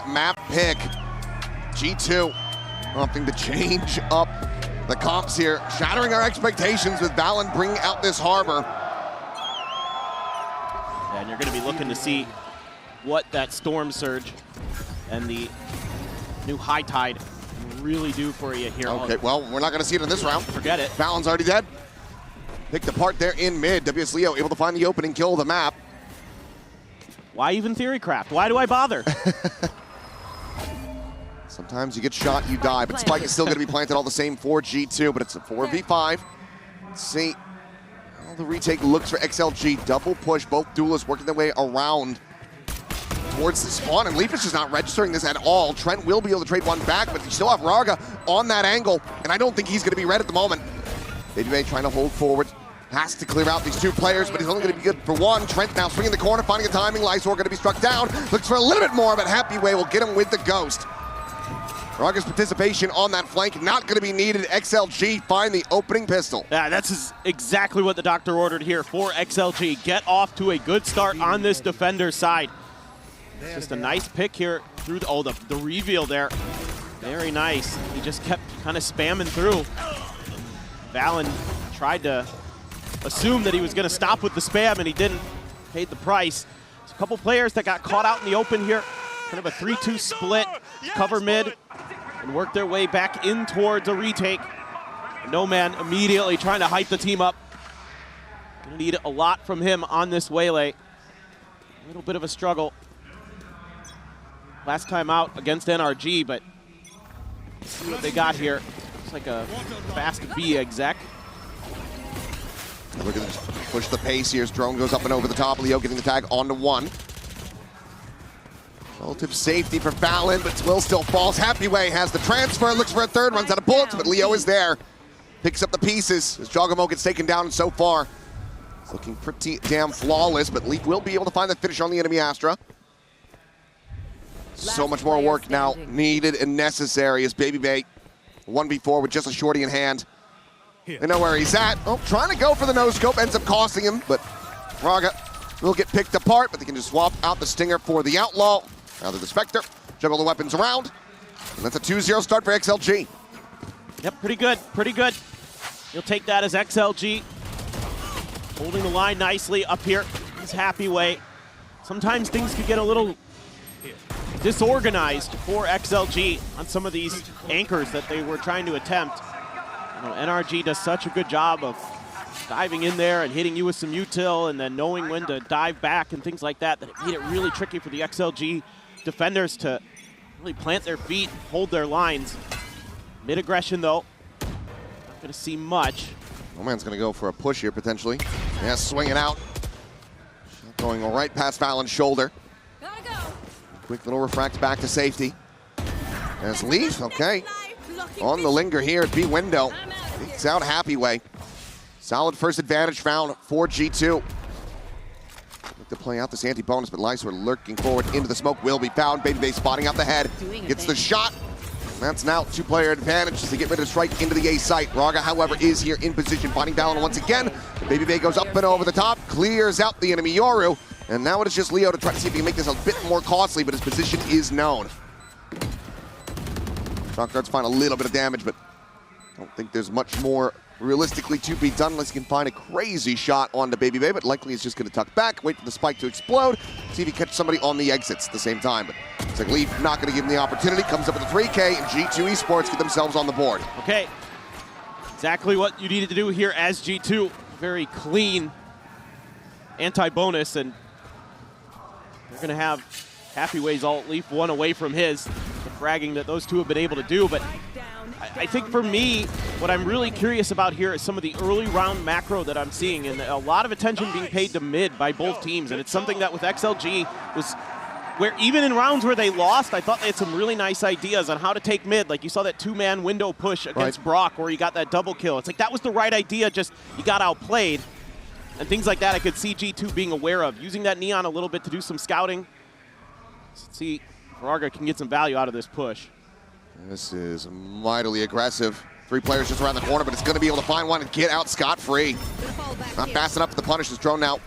Map pick. G2 opting to change up the comps here, shattering our expectations with Valorant bringing out this harbor. And you're going to be looking to see what that storm surge and the new high tide really do for you here. Okay, well, we're not going to see it in this round. Forget it. Valon's already dead. Picked apart there in mid. WS Leo able to find the opening, kill the map. Why even Theorycraft? Why do I bother? Sometimes you get shot, you die, but Spike is still going to be planted all the same for G2, but it's a 4v5. Let's see how the retake looks for XLG. Double push, both duelists working their way around towards the spawn, and Leaf is just not registering this at all. Trent will be able to trade one back, but you still have Raga on that angle, and I don't think he's going to be red at the moment. Baby trying to hold forward. Has to clear out these two players, but he's only going to be good for one. Trent now swinging the corner, finding a timing. Lysor going to be struck down. Looks for a little bit more, but Happy Way will get him with the ghost. Raga's participation on that flank not going to be needed. XLG find the opening pistol. Yeah, that's exactly what the doctor ordered here for XLG. Get off to a good start on this defender side. Just a nice pick here through the reveal there. Very nice. He just kept kind of spamming through. Valen tried to assume that he was going to stop with the spam, and he didn't. Paid the price. There's a couple players that got caught out in the open here. Kind of a 3-2 split, cover mid, and work their way back in towards a retake. No Man immediately trying to hype the team up. Gonna need a lot from him on this waylay. A little bit of a struggle. Last time out against NRG, but let's see what they got here. Looks like a fast B exec. Look at this, push the pace here as drone goes up and over the top. Leo getting the tag onto one. Relative safety for Valen, but Will still falls. Happy Way has the transfer, looks for a third, runs out of bullets, but Leo is there. Picks up the pieces as Jogamo gets taken down, and so far it's looking pretty damn flawless, but Leaf will be able to find the finish on the enemy Astra. So much more work now needed and necessary as Baby Bay 1v4 with just a shorty in hand. They know where he's at. Oh, trying to go for the no-scope, ends up costing him, but Raga will get picked apart, but they can just swap out the Stinger for the Outlaw. Now the Spectre, juggle the weapons around, and that's a 2-0 start for XLG. Yep, pretty good, pretty good. You'll take that as XLG. Holding the line nicely up here. He's Happy Way. Sometimes things could get a little disorganized for XLG on some of these anchors that they were trying to attempt. You know, NRG does such a good job of diving in there and hitting you with some util and then knowing when to dive back and things like that, that it made it really tricky for the XLG defenders to really plant their feet, hold their lines. Mid-aggression, though, not going to see much. No Man's going to go for a push here, potentially. Yeah, swinging out. Going right past Valen's shoulder. Quick little refract back to safety. There's Leaf, okay. On the linger here at B window. Takes out Happy Way. Solid first advantage found for G2. Look to play out this anti-bonus, but Lysor lurking forward into the smoke will be found. Baby Bay spotting out the head. Gets the shot. That's now two-player advantage as they get ready to strike into the A site. Raga, however, is here in position, finding Valen once again. Baby Bay goes up and over the top, clears out the enemy Yoru. And now it is just Leo to try to see if he can make this a bit more costly, but his position is known. Shock darts find a little bit of damage, but I don't think there's much more realistically to be done unless he can find a crazy shot onto Baby Bay, but likely he's just going to tuck back, wait for the spike to explode, see if he catches somebody on the exits at the same time. But it's like Leaf not going to give him the opportunity, comes up with a 3K, and G2 Esports get themselves on the board. Okay, exactly what you needed to do here as G2. Very clean anti-bonus, and they're going to have Happy Way's ult Leaf one away from his. The fragging that those two have been able to do, but I think for me, what I'm really curious about here is some of the early round macro that I'm seeing, and a lot of attention being paid to mid by both teams, and it's something that with XLG was where even in rounds where they lost, I thought they had some really nice ideas on how to take mid. Like you saw that two-man window push against Brock where he got that double kill. It's like that was the right idea, just you got outplayed. And things like that I could see G2 being aware of, using that Neon a little bit to do some scouting. Let's see if Raga can get some value out of this push. This is mightily aggressive. 3 players just around the corner, but it's going to be able to find one and get out scot-free. Not fast enough for the punish. This drone now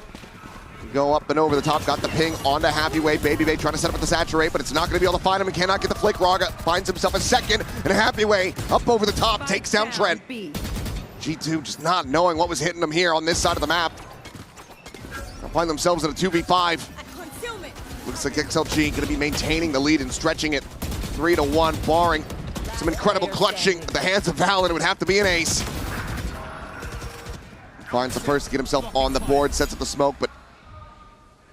Go up and over the top, got the ping onto Happy Way. Baby Bay trying to set up with the saturate, but it's not going to be able to find him and cannot get the flick. Raga finds himself a second, and Happy Way up over the top takes down Trent. G2 just not knowing what was hitting them here on this side of the map. They'll find themselves in a 2v5. Looks like XLG going to be maintaining the lead and stretching it 3-1, barring some incredible clutching at the hands of Valorant. It would have to be an ace. Finds the first to get himself on the board, sets up the smoke, but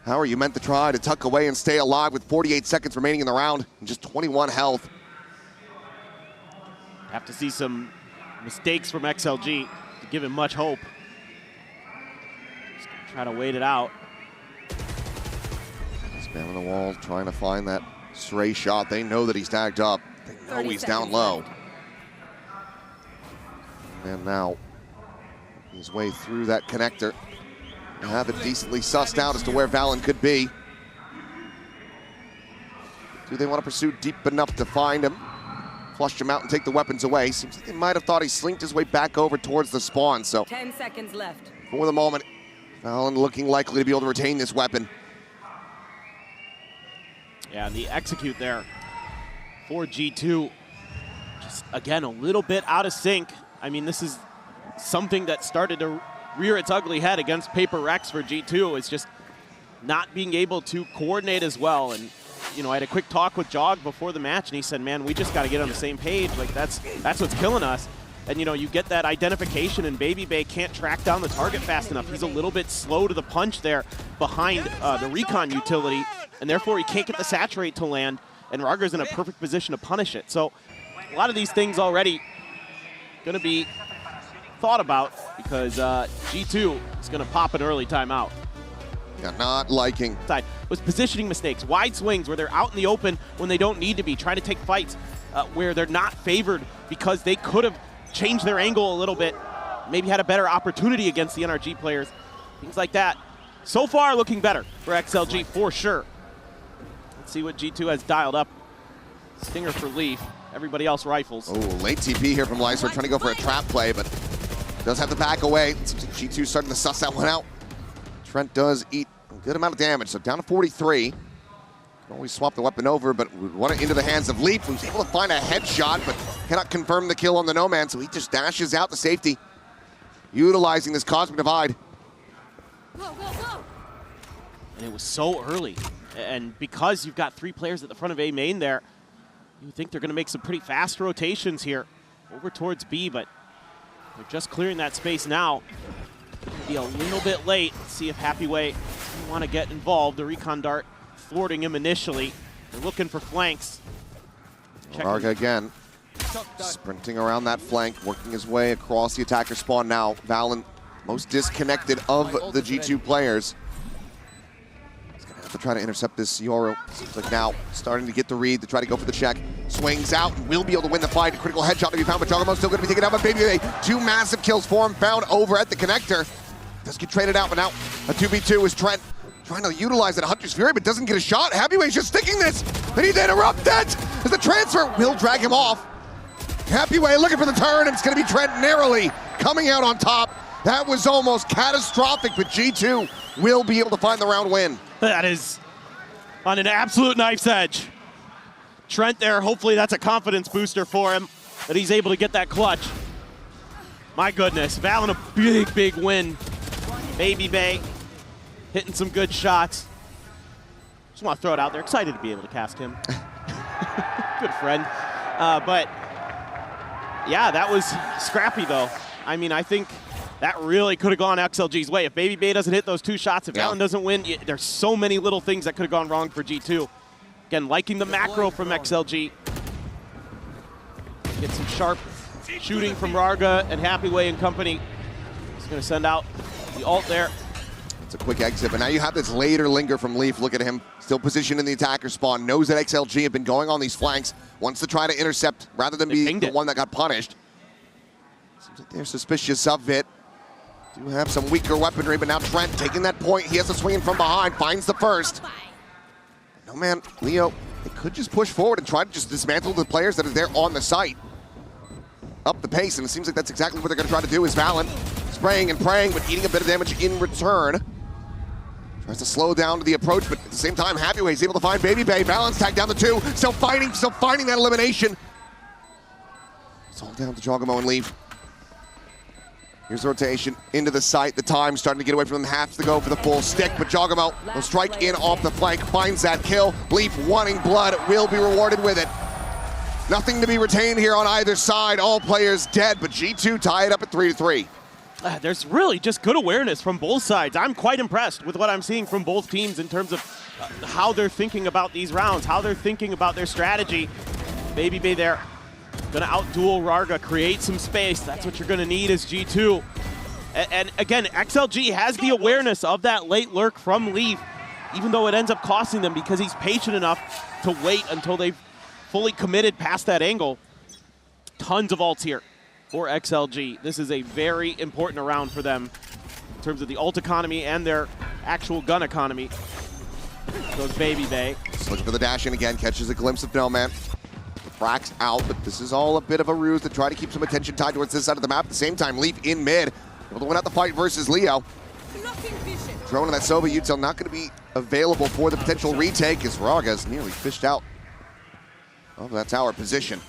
how are you meant to try to tuck away and stay alive with 48 seconds remaining in the round and just 21 health? Have to see some mistakes from XLG to give him much hope. Just gonna try to wait it out. Spamming the wall, trying to find that stray shot. They know that he's tagged up. They know he's down low. And now his way through that connector. Have it decently sussed out as to where Valen could be. Do they want to pursue deep enough to find him? Flush him out and take the weapons away. Seems like they might have thought he slinked his way back over towards the spawn. So 10 seconds left. For the moment, Valen looking likely to be able to retain this weapon. Yeah, and the execute there for G2, just again, a little bit out of sync. I mean, this is something that started to rear its ugly head against Paper Rex for G2. It's just not being able to coordinate as well. And, you know, I had a quick talk with Jog before the match, and he said, man, we just got to get on the same page. Like, that's what's killing us. And, you know, you get that identification, and Baby Bay can't track down the target fast enough. He's a little bit slow to the punch there behind the recon utility, and therefore he can't get the saturate to land, and Ragar's in a perfect position to punish it. So a lot of these things already going to be thought about because G2 is going to pop an early timeout. Yeah, not liking. Was positioning mistakes, wide swings where they're out in the open when they don't need to be, trying to take fights where they're not favored because they could have changed their angle a little bit, maybe had a better opportunity against the NRG players, things like that. So far looking better for XLG for sure. Let's see what G2 has dialed up. Stinger for Leaf, everybody else rifles. Oh, late TP here from Lysor, trying to go for a trap play, but does have to back away. It seems like G2 starting to suss that one out. Trent does eat a good amount of damage, so down to 43. Can always swap the weapon over, but we want it into the hands of Leaf, who's able to find a headshot, but cannot confirm the kill on the No-Man, so he just dashes out to safety, utilizing this Cosmic Divide. Go, go, go. And it was so early. And because you've got 3 players at the front of A main there, you think they're going to make some pretty fast rotations here over towards B, but they're just clearing that space now. Be a little bit late. Let's see if Happy Way want to get involved. The recon dart thwarting him initially. They're looking for flanks. Raga again, sprinting around that flank, working his way across the attacker spawn now. Valen, most disconnected of the G2 players. He's going to have to try to intercept this Yoro. Seems like now starting to get the read to try to go for the check. Swings out and will be able to win the fight. A critical headshot to be found, but Juggernaut's still going to be taken out by Baby Bay. 2 massive kills for him, found over at the connector. Does get traded out, but now a 2v2 is Trent trying to utilize that Hunter's Fury, but doesn't get a shot. Happyway's just sticking this. They need to interrupt that as the transfer will drag him off. Happyway looking for the turn, and it's going to be Trent narrowly coming out on top. That was almost catastrophic, but G2 will be able to find the round win. That is on an absolute knife's edge. Trent there, hopefully that's a confidence booster for him, that he's able to get that clutch. My goodness, Valen a big, big win. Baby Bay hitting some good shots. Just want to throw it out there. Excited to be able to cast him. Good friend. But yeah, that was scrappy though. I mean, I think that really could have gone XLG's way. If Baby Bay doesn't hit those 2 shots, if Valen doesn't win, there's so many little things that could have gone wrong for G2. Again, liking the macro from XLG. Get some sharp shooting from Raga and Happy Way and company. He's going to send out the ult there. It's a quick exit, but now you have this later linger from Leaf. Look at him, still positioned in the attacker spawn. Knows that XLG have been going on these flanks. Wants to try to intercept rather than be the one that got punished. Seems like they're suspicious of it. Do have some weaker weaponry, but now Trent taking that point. He has to swing in from behind, finds the first. No man, Leo, they could just push forward and try to just dismantle the players that are there on the site. Up the pace, and it seems like that's exactly what they're going to try to do is Valen spraying and praying, but eating a bit of damage in return. Tries to slow down to the approach, but at the same time, Happyway's able to find Baby Bay. Balance tag down the 2. Still finding that elimination. It's all down to Jogamo and Leaf. Here's the rotation into the site. The time starting to get away from them. Has to go for the full stick, but Jogamo will strike in off the flank, finds that kill. Leaf wanting blood, will be rewarded with it. Nothing to be retained here on either side. All players dead, but G2 tie it up at 3-3. There's really just good awareness from both sides. I'm quite impressed with what I'm seeing from both teams in terms of how they're thinking about these rounds, how they're thinking about their strategy. Baby Bay there, gonna out-duel Rarga, create some space. That's what you're gonna need as G2. And again, XLG has the awareness of that late lurk from Leaf, even though it ends up costing them because he's patient enough to wait until they've fully committed past that angle. Tons of ults here for XLG. This is a very important round for them in terms of the ult economy and their actual gun economy. Goes Baby Bay. Just looking for the dash in again, catches a glimpse of No Man. Frax out, but this is all a bit of a ruse to try to keep some attention tied towards this side of the map. At the same time, Leaf in mid, able to win out the fight versus Leo. Drone on that Sova util not going to be available for the potential retake as Raga's nearly fished out of that tower position.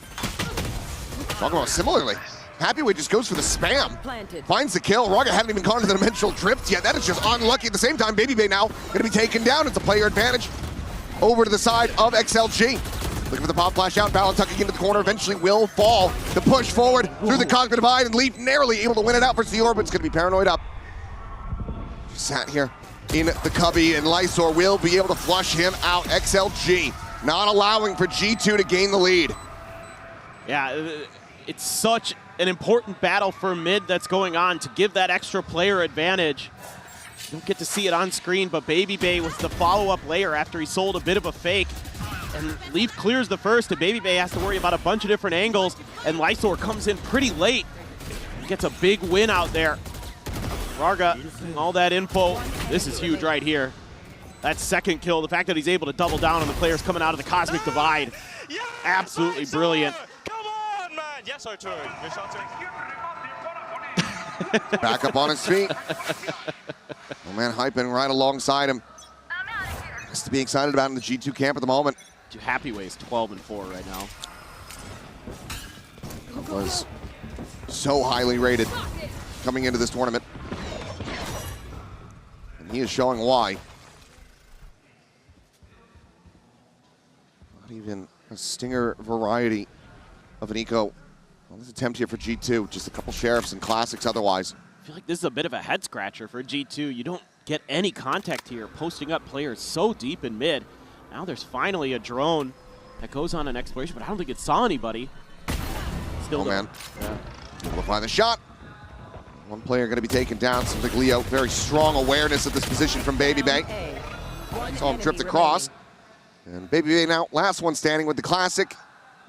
Talking about similarly. Happyway just goes for the spam. Finds the kill. Raga hadn't even gone to the dimensional drift yet. That is just unlucky. At the same time, Baby Bay now going to be taken down. It's a player advantage over to the side of XLG. Looking for the pop flash out. Balon tucking into the corner. Eventually will fall. The push forward through the cockpit divide and Leaf narrowly able to win it out versus the Orbit's going to be paranoid up. Just sat here in the cubby and Lysor will be able to flush him out. XLG not allowing for G2 to gain the lead. Yeah, it's such an important battle for mid that's going on to give that extra player advantage. You don't get to see it on screen, but Baby Bay was the follow-up layer after he sold a bit of a fake. And Leaf clears the first, and Baby Bay has to worry about a bunch of different angles, and Lysor comes in pretty late. He gets a big win out there. Rarga, all that info. This is huge right here. That second kill, the fact that he's able to double down on the players coming out of the Cosmic Divide. Absolutely brilliant. Yes, I do. Back up on his feet. Oh man, hyping right alongside him. Has to be excited about in the G2 camp at the moment. Happyway's 12-4 right now. Was so highly rated coming into this tournament. And he is showing why. Not even a stinger variety of an eco. Well, this attempt here for G2, just a couple sheriffs and classics otherwise. I feel like this is a bit of a head scratcher for G2. You don't get any contact here, posting up players so deep in mid. Now there's finally a drone that goes on an exploration, but I don't think it saw anybody. Still man. Yeah. Able to find the shot. One player going to be taken down. Seems like Leo, very strong awareness of this position from Baby Bay. Saw him drift across. And Baby Bay now, last one standing with the classic.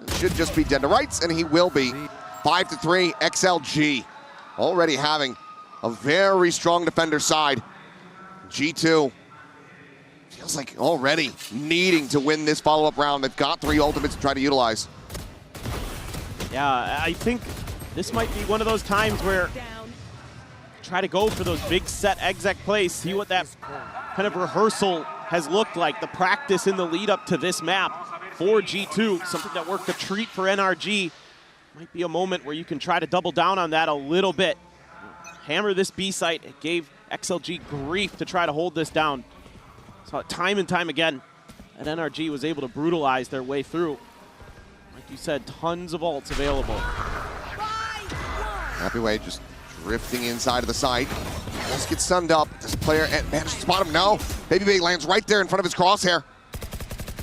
It should just be dead to rights, and he will be. 5-3, XLG. Already having a very strong defender side. G2 feels like already needing to win this follow-up round. They've got 3 ultimates to try to utilize. Yeah, I think this might be one of those times where try to go for those big set exec plays, see what that kind of rehearsal has looked like, the practice in the lead up to this map for G2, something that worked a treat for NRG. Might be a moment where you can try to double down on that a little bit. Hammer this B site. It gave XLG grief to try to hold this down. Saw it time and time again. And NRG was able to brutalize their way through. Like you said, tons of ults available. Happyway just drifting inside of the site. Just gets stunned up. This player manages to spot him. No. Baby Bay lands right there in front of his crosshair.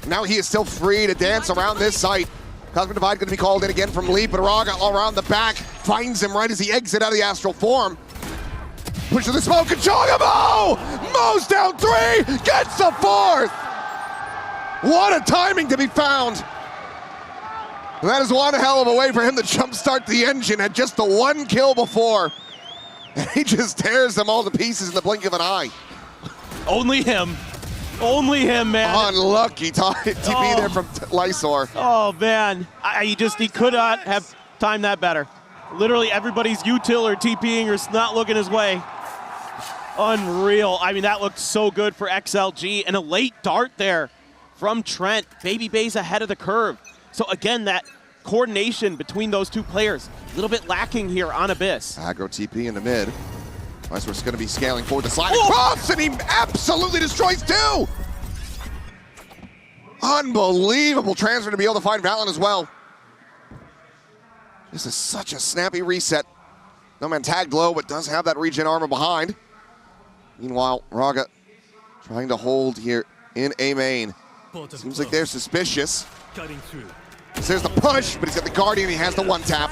Now he is still free to dance around this site. Cosmic Divide going to be called in again from Lee, but Raga all around the back finds him right as he exits out of the astral form. Push to the smoke and Jogamo! Mo's down 3, gets the 4th! What a timing to be found! And that is one hell of a way for him to jumpstart the engine at just the 1 kill before. And he just tears them all to pieces in the blink of an eye. Only him. Only him, man. Unlucky TP there from Lysor. Oh, man. He could not have timed that better. Literally everybody's util or TPing or not looking his way. Unreal. I mean, that looked so good for XLG, and a late dart there from Trent. Baby Bay's ahead of the curve. So again, that coordination between those two players, a little bit lacking here on Abyss. Aggro TP in the mid. We're going to be scaling forward the slide across, and he absolutely destroys two! Unbelievable transfer to be able to find Valorant as well. This is such a snappy reset. No man tagged low, but does have that regen armor behind. Meanwhile, Raga trying to hold here in A main. Seems like they're suspicious. There's the push, but he's got the Guardian, he has the one tap.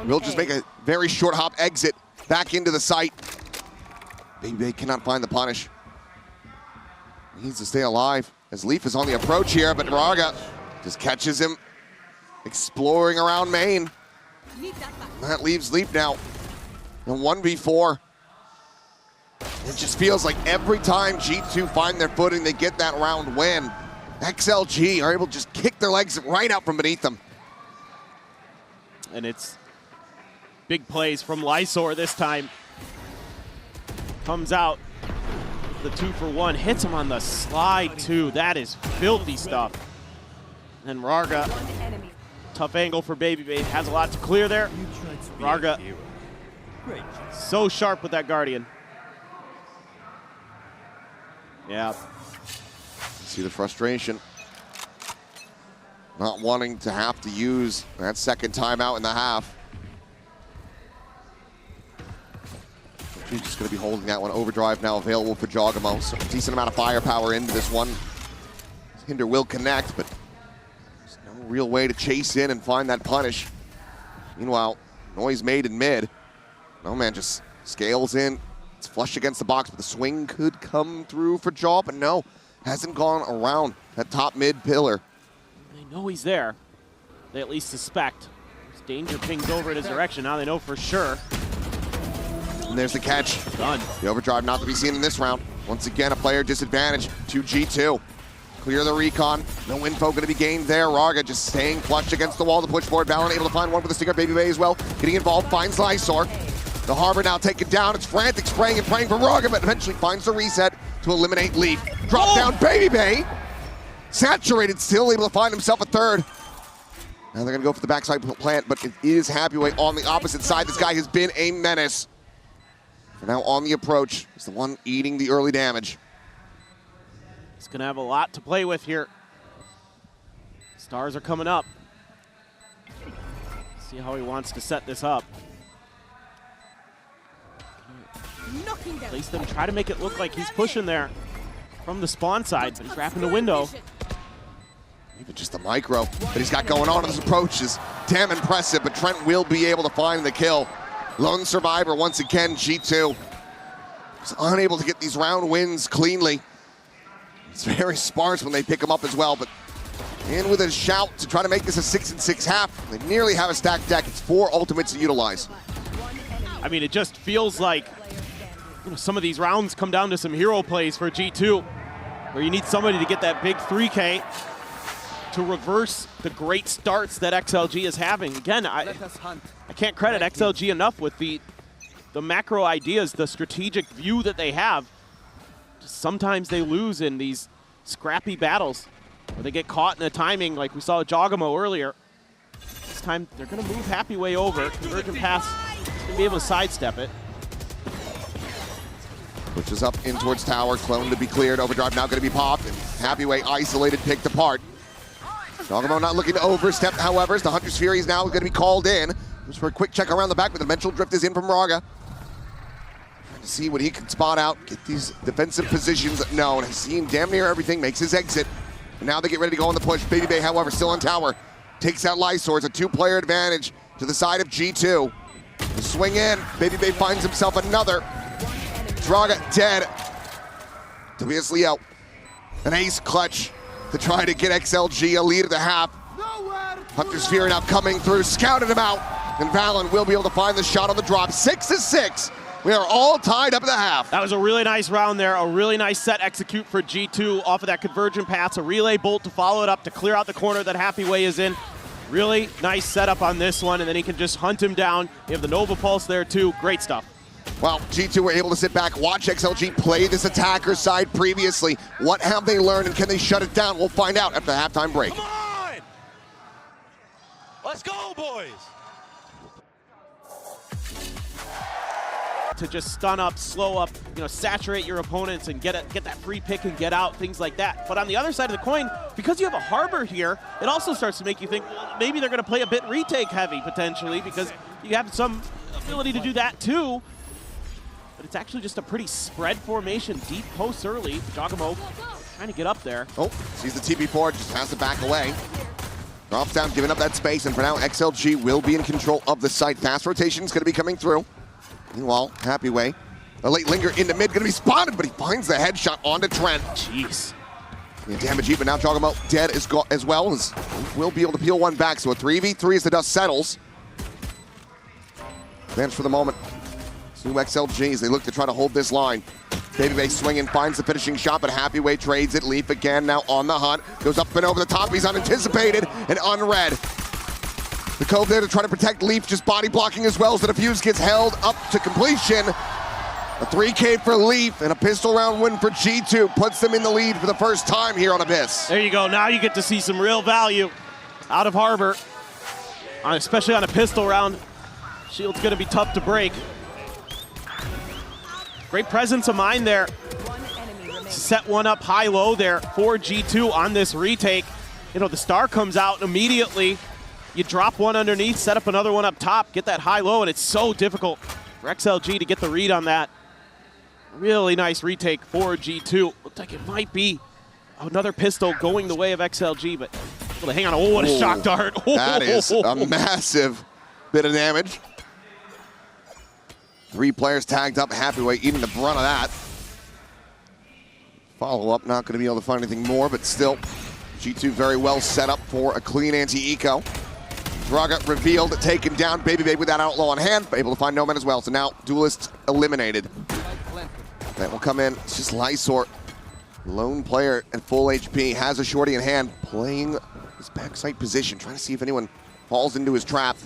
Will just make a very short hop exit back into the site. Baby Bay cannot find the punish. He needs to stay alive as Leaf is on the approach here, but Raga just catches him exploring around main. That leaves Leaf now in 1v4. It just feels like every time G2 find their footing, they get that round win. XLG are able to just kick their legs right out from beneath them. And it's big plays from Lysor this time. Comes out, the 2-for-1, hits him on the slide too. That is filthy stuff. And Raga, tough angle for Baby Bay, has a lot to clear there. Raga, so sharp with that Guardian. Yeah. See the frustration. Not wanting to have to use that second timeout in the half. He's just going to be holding that one. Overdrive now available for Jogamo. So a decent amount of firepower into this one. Hinder will connect, but there's no real way to chase in and find that punish. Meanwhile, noise made in mid. No man just scales in. It's flush against the box, but the swing could come through for Jaw, but no, hasn't gone around that top mid pillar. They know he's there. They at least suspect. There's danger pings over in his direction. Now they know for sure. And there's the catch. Done. The overdrive not to be seen in this round. Once again, a player disadvantage to G2. Clear the recon. No info going to be gained there. Raga just staying flush against the wall to push forward. Valorant able to find one for the stinger. Baby Bay as well. Getting involved, finds Lysor. The Harbor now taken down. It's frantic spraying and praying for Raga, but eventually finds the reset to eliminate Leaf. Drop down Baby Bay. Saturated, still able to find himself a third. Now they're going to go for the backside plant, but it is Happyway on the opposite side. This guy has been a menace. For now on the approach, he's the one eating the early damage. He's going to have a lot to play with here. Stars are coming up. See how he wants to set this up. Place them, try to make it look like he's pushing there from the spawn side, but he's wrapping the window. Even just the micro that he's got going on in his approach is damn impressive, but Trent will be able to find the kill. Lone survivor once again, G2. He's unable to get these round wins cleanly. It's very sparse when they pick him up as well, but in with a shout to try to make this a 6-6 half. They nearly have a stacked deck. It's 4 ultimates to utilize. I mean, it just feels like some of these rounds come down to some hero plays for G2, where you need somebody to get that big 3K to reverse the great starts that XLG is having. Again, I can't credit XLG enough with the macro ideas, the strategic view that they have. Just sometimes they lose in these scrappy battles where they get caught in a timing like we saw with Jogamo earlier. This time they're going to move Happyway over. Convergent pass, going to be able to sidestep it. Pushes up in towards tower, clone to be cleared, overdrive now going to be popped, and Happyway isolated, picked apart. Jogamo not looking to overstep, however, as the Hunter's Fury is now going to be called in. Just for a quick check around the back, but the Dimensional Drift is in from Raga. Trying to see what he can spot out, get these defensive positions known. He's seen damn near everything, makes his exit. And now they get ready to go on the push. Baby Bay, however, still on tower. Takes out Lysor. It's a 2-player advantage to the side of G2. The swing in, Baby Bay finds himself another. Raga dead. Tobias Leo, an ace clutch to try to get XLG a lead at the half. Hunter's Fury now coming through, scouted him out, and Valen will be able to find the shot on the drop. 6-6. We are all tied up at the half. That was a really nice round there, a really nice set execute for G2 off of that convergent pass, a relay bolt to follow it up to clear out the corner that Happyway is in. Really nice setup on this one, and then he can just hunt him down. You have the Nova Pulse there too, great stuff. Well, G2 were able to sit back, watch XLG play this attacker side previously. What have they learned and can they shut it down? We'll find out after the halftime break. Come on! Let's go, boys! To just stun up, slow up, saturate your opponents and get that free pick and get out, things like that. But on the other side of the coin, because you have a Harbor here, it also starts to make you think, well, maybe they're going to play a bit retake heavy potentially because you have some ability to do that too. But it's actually just a pretty spread formation, deep posts early. Jogamo trying to get up there. Oh, sees the TP4, just has to back away. Drops down, giving up that space, and for now, XLG will be in control of the site. Fast rotation is going to be coming through. Meanwhile, Happy Way, a late linger into mid, going to be spotted, but he finds the headshot onto Trent. Jeez. Yeah, damage heap, but now Jogamo dead as well. As will be able to peel one back, so a 3v3 as the dust settles. Advance for the moment. New XLGs, they look to try to hold this line. Baby swinging, finds the finishing shot, but Happy Way trades it. Leaf again, now on the hunt. Goes up and over the top, he's unanticipated and unread. The Cove there to try to protect Leaf, just body blocking as well as the defuse gets held up to completion. A 3K for Leaf and a pistol round win for G2 puts them in the lead for the first time here on Abyss. There you go, now you get to see some real value out of Harbor, especially on a pistol round. Shield's gonna be tough to break. Great presence of mind there. Set one up high-low there for G2 on this retake. The star comes out immediately. You drop one underneath, set up another one up top, get that high-low, and it's so difficult for XLG to get the read on that. Really nice retake for G2. Looked like it might be another pistol going the way of XLG, but able to hang on. Oh, what a shock dart. That is a massive bit of damage. 3 players tagged up, Happy Way eating the brunt of that. Follow-up, not going to be able to find anything more, but still, G2 very well set up for a clean anti-eco. Draga revealed, taken down, Baby with that outlaw on hand, but able to find Nomad as well. So now, Duelist eliminated. That will come in, it's just Lysor. Lone player at full HP, has a shorty in hand, playing his backside position, trying to see if anyone falls into his trap.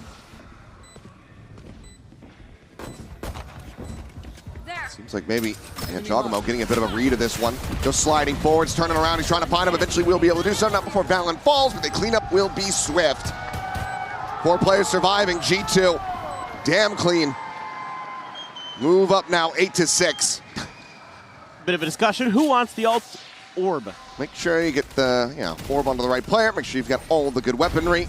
Seems like maybe Jogamo getting a bit of a read of this one. Just sliding forwards, turning around, he's trying to find him. Eventually we'll be able to do so, not before Valorant falls, but the cleanup will be swift. 4 players surviving, G2, damn clean. Move up now, 8-6. Bit of a discussion, who wants the alt orb? Make sure you get the orb onto the right player, make sure you've got all the good weaponry.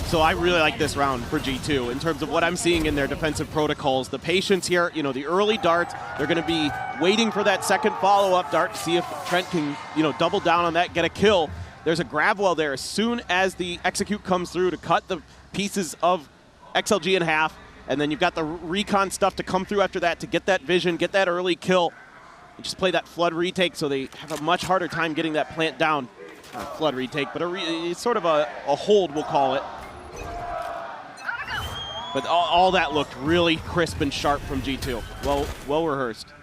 So I really like this round for G2 in terms of what I'm seeing in their defensive protocols. The patience here, the early darts, they're going to be waiting for that second follow-up dart to see if Trent can, double down on that, get a kill. There's a grab well there as soon as the execute comes through to cut the pieces of XLG in half, and then you've got the recon stuff to come through after that to get that vision, get that early kill, and just play that flood retake so they have a much harder time getting that plant down. Not a flood retake, but it's sort of a hold, we'll call it. But all that looked really crisp and sharp from G2. Well rehearsed.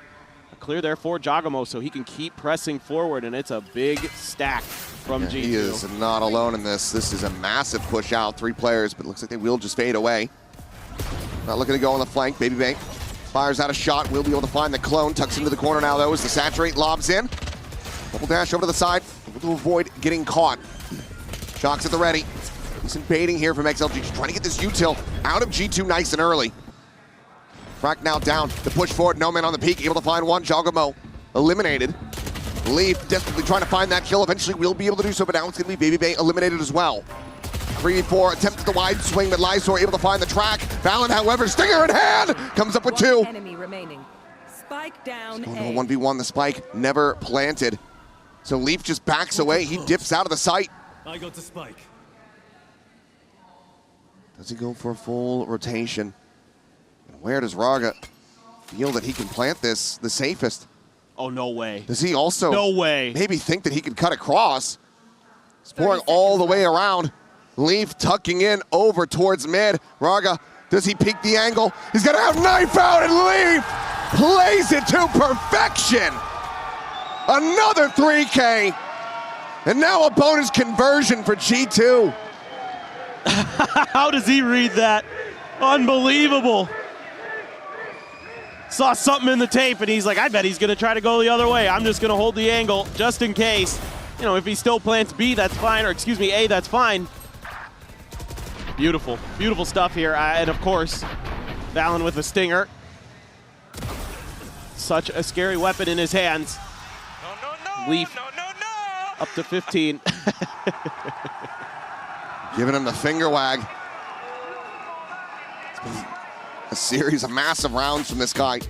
A clear there for Jogamo so he can keep pressing forward, and it's a big stack from G2. He is not alone in this. This is a massive push out. 3 players, but it looks like they will just fade away. Not looking to go on the flank. Baby fires out a shot. Will be able to find the clone. Tucks into the corner now, though, as the saturate lobs in. Double dash over to the side, able to avoid getting caught. Shocks at the ready. Decent baiting here from XLG, just trying to get this util out of G2 nice and early. Frack now down, the push forward, no man on the peak, able to find one. Jogamo eliminated. Leaf desperately trying to find that kill, eventually will be able to do so, but now it's going to be Baby eliminated as well. 3v4, attempt at the wide swing, but Lysor able to find the track. Valen, however, stinger in hand, comes up with 2. Enemy remaining. Spike down A. 1v1, the spike never planted. So Leaf just backs away, he dips out of the sight. I got the spike. Does he go for a full rotation? And where does Raga feel that he can plant this the safest? Oh, no way. Does he also maybe think that he could cut across? He's pouring all the way around. Leaf tucking in over towards mid. Raga, does he peek the angle? He's gonna have knife out, and Leaf plays it to perfection. Another 3K. And now a bonus conversion for G2. How does he read that? Unbelievable. saw something in the tape, and he's like, I bet he's going to try to go the other way. I'm just going to hold the angle just in case. You know, if he still plants B, that's fine, or excuse me, A, that's fine. Beautiful, beautiful stuff here. And of course, Valen with a stinger. Such a scary weapon in his hands. Leaf up to 15. Giving him the finger wag. It's been a series of massive rounds from this guy.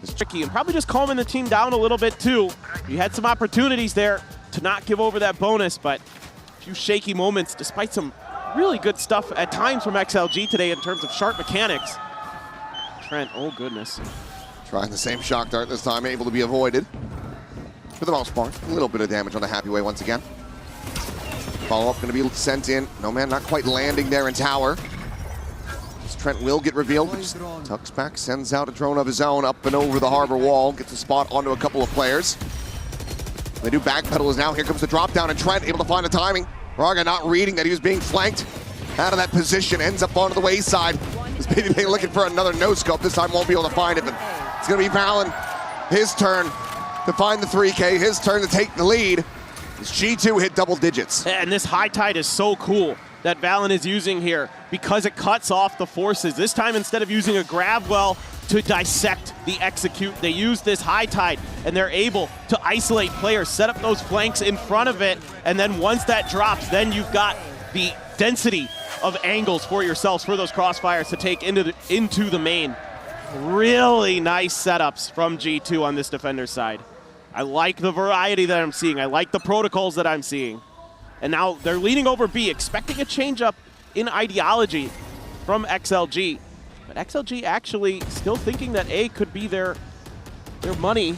It's tricky and probably just calming the team down a little bit too. You had some opportunities there to not give over that bonus, but a few shaky moments despite some really good stuff at times from XLG today in terms of sharp mechanics. Trent, oh goodness. Trying the same shock dart this time, able to be avoided. For the most part, a little bit of damage on the Happy Way once again. Follow-up going to be sent in. No man, not quite landing there in tower. As Trent will get revealed, just tucks back, sends out a drone of his own up and over the harbor wall, gets a spot onto a couple of players. They do backpedal as now here comes the drop down, and Trent able to find the timing. Raga not reading that he was being flanked out of that position, ends up onto the wayside. This baby Bay looking for another no-scope. This time won't be able to find it, but it's going to be Valen. His turn to find the 3K, his turn to take the lead. As G2 hit double digits. And this high tide is so cool that Valen is using here because it cuts off the forces. This time, instead of using a grab well to dissect the execute, they use this high tide and they're able to isolate players, set up those flanks in front of it, and then once that drops, then you've got the density of angles for yourselves for those crossfires to take into the main. Really nice setups from G2 on this defender's side. I like the variety that I'm seeing. I like the protocols that I'm seeing. And now they're leaning over B, expecting a change up in ideology from XLG. But XLG actually still thinking that A could be their money.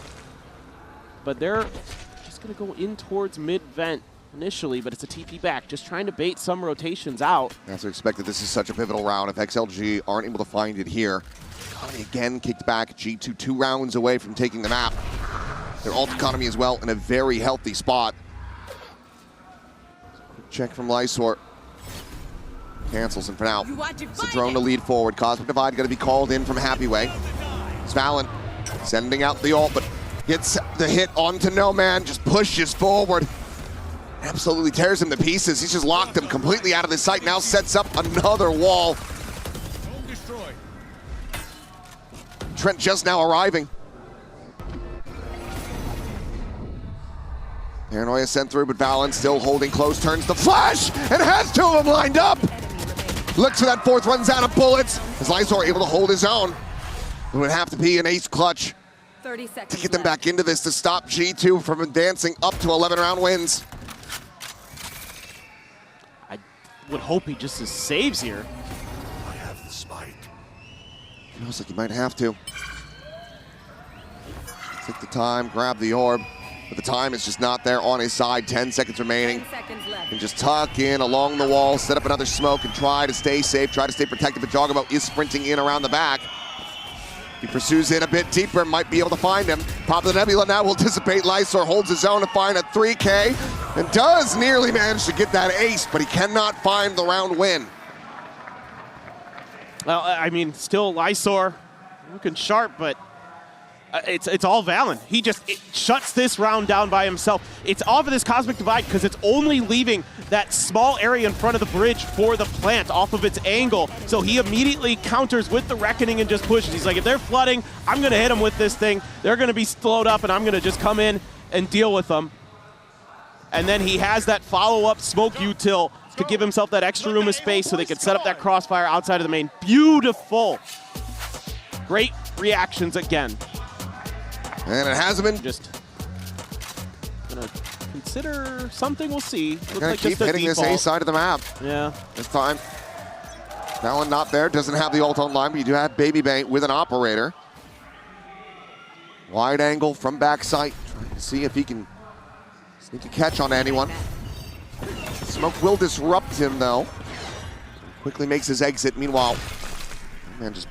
But they're just going to go in towards mid-vent initially, but it's a TP back, just trying to bait some rotations out. As expected, this is such a pivotal round. If XLG aren't able to find it here, economy again kicked back. G2 2 rounds away from taking the map. Their ult economy as well in a very healthy spot. Quick check from Lysor. Cancels him for now. It's a drone to lead forward. Cosmic Divide going to be called in from Happy Way. It's Valen sending out the ult, but gets the hit onto No Man. Just pushes forward. Absolutely tears him to pieces. He's just locked him completely out of the sight. Now sets up another wall. Trent just now arriving. Paranoia sent through, but Valen still holding close, turns the flash, and has two of them lined up. Looks for that fourth, runs out of bullets. As Lysor able to hold his own. It would have to be an ace clutch 30 seconds to get them back into this to stop G2 from advancing up to 11-round wins. I would hope he just saves here. I have the spike. Feels like he might have to. Take the time, grab the orb. But the time is just not there on his side. 10 seconds remaining. 10 seconds left. And just tuck in along the wall, set up another smoke, and try to stay safe, try to stay protected. But Jogamo is sprinting in around the back. He pursues in a bit deeper, might be able to find him. Pop of the Nebula now will dissipate. Lysor holds his own to find a 3K, and does nearly manage to get that ace, but he cannot find the round win. Well, I mean, still Lysor looking sharp, but it's all Valen. He just shuts this round down by himself. It's off of this Cosmic Divide because it's only leaving that small area in front of the bridge for the plant off of its angle. So he immediately counters with the Reckoning and just pushes. He's like, if they're flooding, I'm going to hit them with this thing. They're going to be slowed up, and I'm going to just come in and deal with them. And then he has that follow-up smoke util to give himself that extra room of space so they could set up that crossfire outside of the main. Beautiful. Great reactions again. And it hasn't been. Just gonna consider something. We'll see. Looks Gonna like keep just a hitting this default. A side of the map. Yeah. This time. Valen not there, doesn't have the ult online, but you do have Baby Bay with an operator. Wide angle from backside, trying to see if he can sneak a catch on anyone. Smoke will disrupt him though. Quickly makes his exit. Meanwhile, man just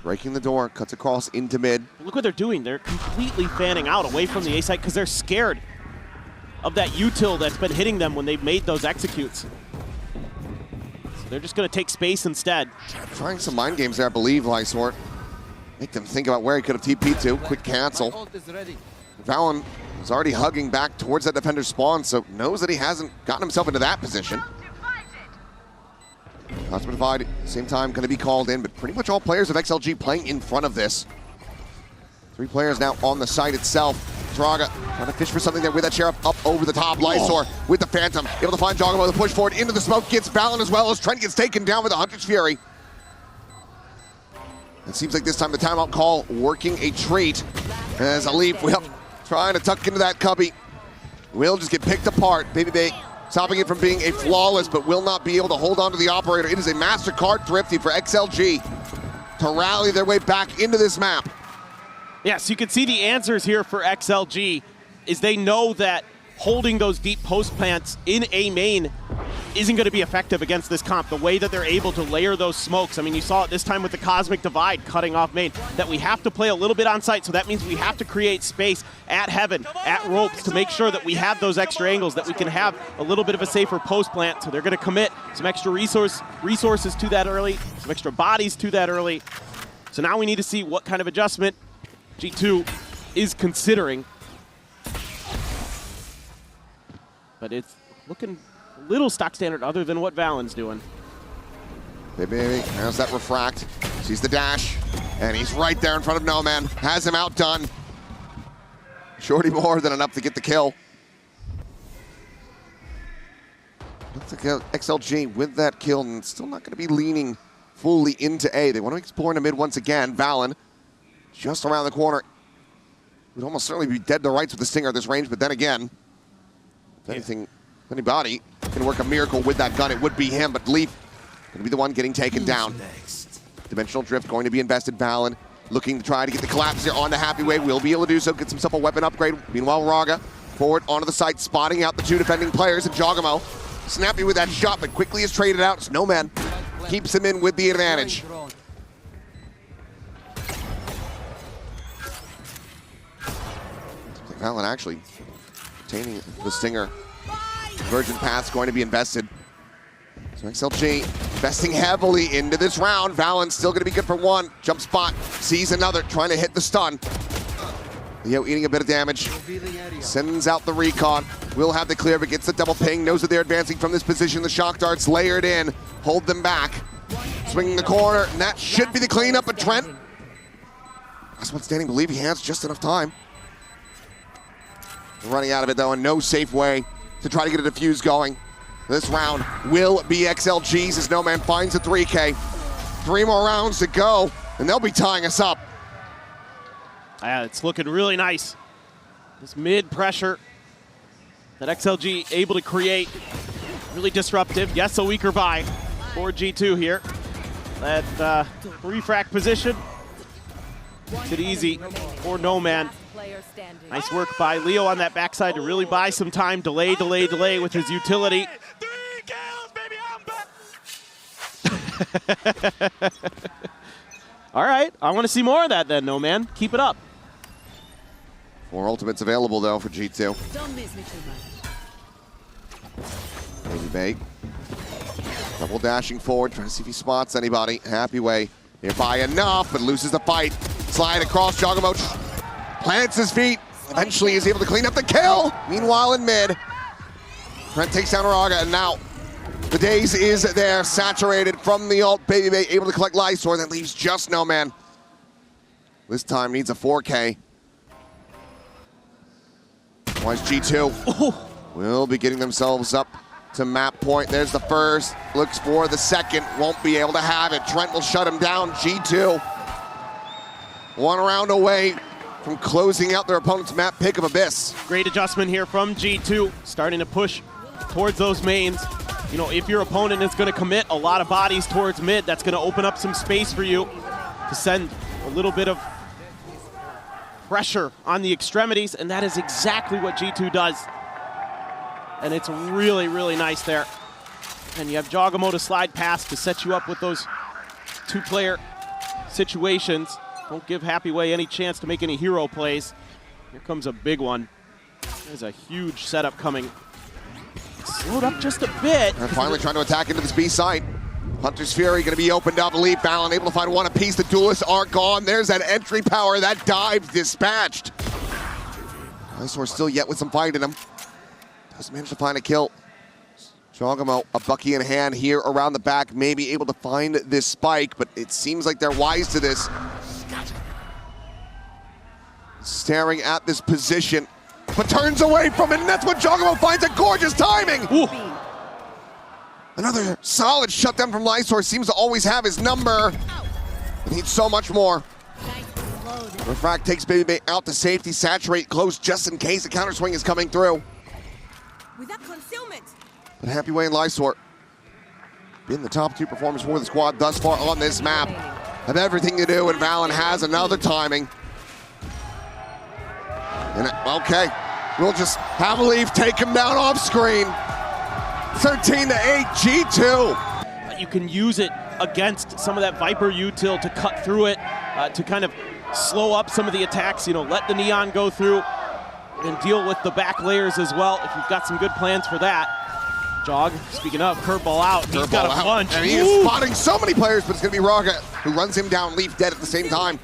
breaking the door, cuts across into mid. Look what they're doing. They're completely fanning out away from the A site because they're scared of that util that's been hitting them when they've made those executes. So they're just going to take space instead. Trying some mind games there, I believe, Lysor. Make them think about where he could have TP'd to. Quick cancel. Valen is already hugging back towards that defender's spawn, so knows that he hasn't gotten himself into that position. Cosmic Divide, same time, going to be called in, but pretty much all players of XLG playing in front of this. 3 players now on the site itself. Draga trying to fish for something there with that Sheriff up over the top. Lysor with the Phantom, able to find Jogamo, the push forward into the smoke, gets Valen as well as Trent gets taken down with the Hunter's Fury. It seems like this time the timeout call working a treat as Alif will trying to tuck into that cubby. Will just get picked apart. Baby Bay stopping it from being a flawless, but will not be able to hold on to the operator. It is a MasterCard thrifty for XLG to rally their way back into this map. Yes, you can see the answers here for XLG is they know that holding those deep post plants in A main isn't going to be effective against this comp. The way that they're able to layer those smokes. I mean, you saw it this time with the Cosmic Divide cutting off main, that we have to play a little bit on site, so that means we have to create space at Heaven, at Ropes, to make sure that we have those extra angles, that we can have a little bit of a safer post plant. So they're going to commit some extra resources to that early, some extra bodies to that early. So now we need to see what kind of adjustment G2 is considering. But it's looking a little stock standard other than what Valen's doing. Baby, how's that refract? Sees the dash, and he's right there in front of No Man. Has him outdone. Shorty more than enough to get the kill. Looks like XLG with that kill, and still not going to be leaning fully into A. They want to explore into mid once again. Valen just around the corner. Would almost certainly be dead to rights with the Stinger at this range, but then again, if anything, anybody can work a miracle with that gun, it would be him, but Leaf going to be the one getting taken down. Dimensional Drift going to be invested. Valen looking to try to get the collapse here on the Happy Wave. Will be able to do so, gets himself a weapon upgrade. Meanwhile, Raga forward onto the site, spotting out the 2 defending players, and Jogamo snappy with that shot, but quickly is traded out. Snowman keeps him in with the advantage. Valen actually retaining the Stinger. Virgin Path's going to be invested. So XLG investing heavily into this round. Valen's still going to be good for 1. Jump spot, sees another, trying to hit the stun. Leo eating a bit of damage. Sends out the recon. Will have the clear, but gets the double ping. Knows that they're advancing from this position. The shock darts layered in. Hold them back. Swinging the corner, and that should be the cleanup, but Trent. Last one standing, believe he has just enough time. Running out of it though, and no safe way to try to get a defuse going. This round will be XLG's as No Man finds the 3K. 3 more rounds to go, and they'll be tying us up. It's looking really nice. This mid pressure that XLG able to create, really disruptive. Yes, a weaker buy for G2 here. That refract position makes it easy for No Man. Nice work by Leo on that backside to really buy some time. Delay with his utility. 3 kills, baby, I'm back. All right, I want to see more of that then, No Man. Keep it up. 4 ultimates available though for G2. Don't miss me too much. Baby Bay. Double dashing forward, trying to see if he spots anybody. Happy Way nearby enough, but loses the fight. Slide across, Jogamo plants his feet. Eventually is able to clean up the kill. Meanwhile in mid, Trent takes down Raga, and now the Daze is there, saturated from the ult. Baby Bay able to collect Lysor, that leaves just No Man. This time needs a 4K. Otherwise G2 will be getting themselves up to map point. There's the first, looks for the second, won't be able to have it. Trent will shut him down. G2 1 round away from closing out their opponent's map pick of Abyss. Great adjustment here from G2, starting to push towards those mains. You know, if your opponent is going to commit a lot of bodies towards mid, that's going to open up some space for you to send a little bit of pressure on the extremities, and that is exactly what G2 does. And it's really, really nice there. And you have Jogamo to slide past to set you up with those 2-player situations. Don't give Happy Way any chance to make any hero plays. Here comes a big one. There's a huge setup coming. Slowed up just a bit. They're finally trying to attack into this B site. Hunter's Fury going to be opened up. Leaf Valen able to find one apiece. The duelists are gone. There's that entry power. That dive dispatched. Lysor still yet with some fight in him. Does manage to find a kill. Jogamo, a Bucky in hand here around the back, maybe able to find this spike, but it seems like they're wise to this. Staring at this position, but turns away from it, and that's when Jogamo finds a gorgeous timing. Ooh. Another solid shutdown from Lysor, seems to always have his number. Needs so much more. Refract takes Baby Bay out to safety, saturate close just in case the counter swing is coming through. Without concealment. But Happy Way and Lysor, been the top 2 performers for the squad thus far on this map. Have everything to do, and Valen has another timing. And okay, we'll just have Leaf take him down off screen. 13-8, G2. You can use it against some of that Viper util to cut through it, to kind of slow up some of the attacks, let the Neon go through and deal with the back layers as well, if you've got some good plans for that. Jog, speaking of, curveball out. He's got a bunch. And he is spotting so many players, but it's going to be Raga who runs him down, Leaf dead at the same time.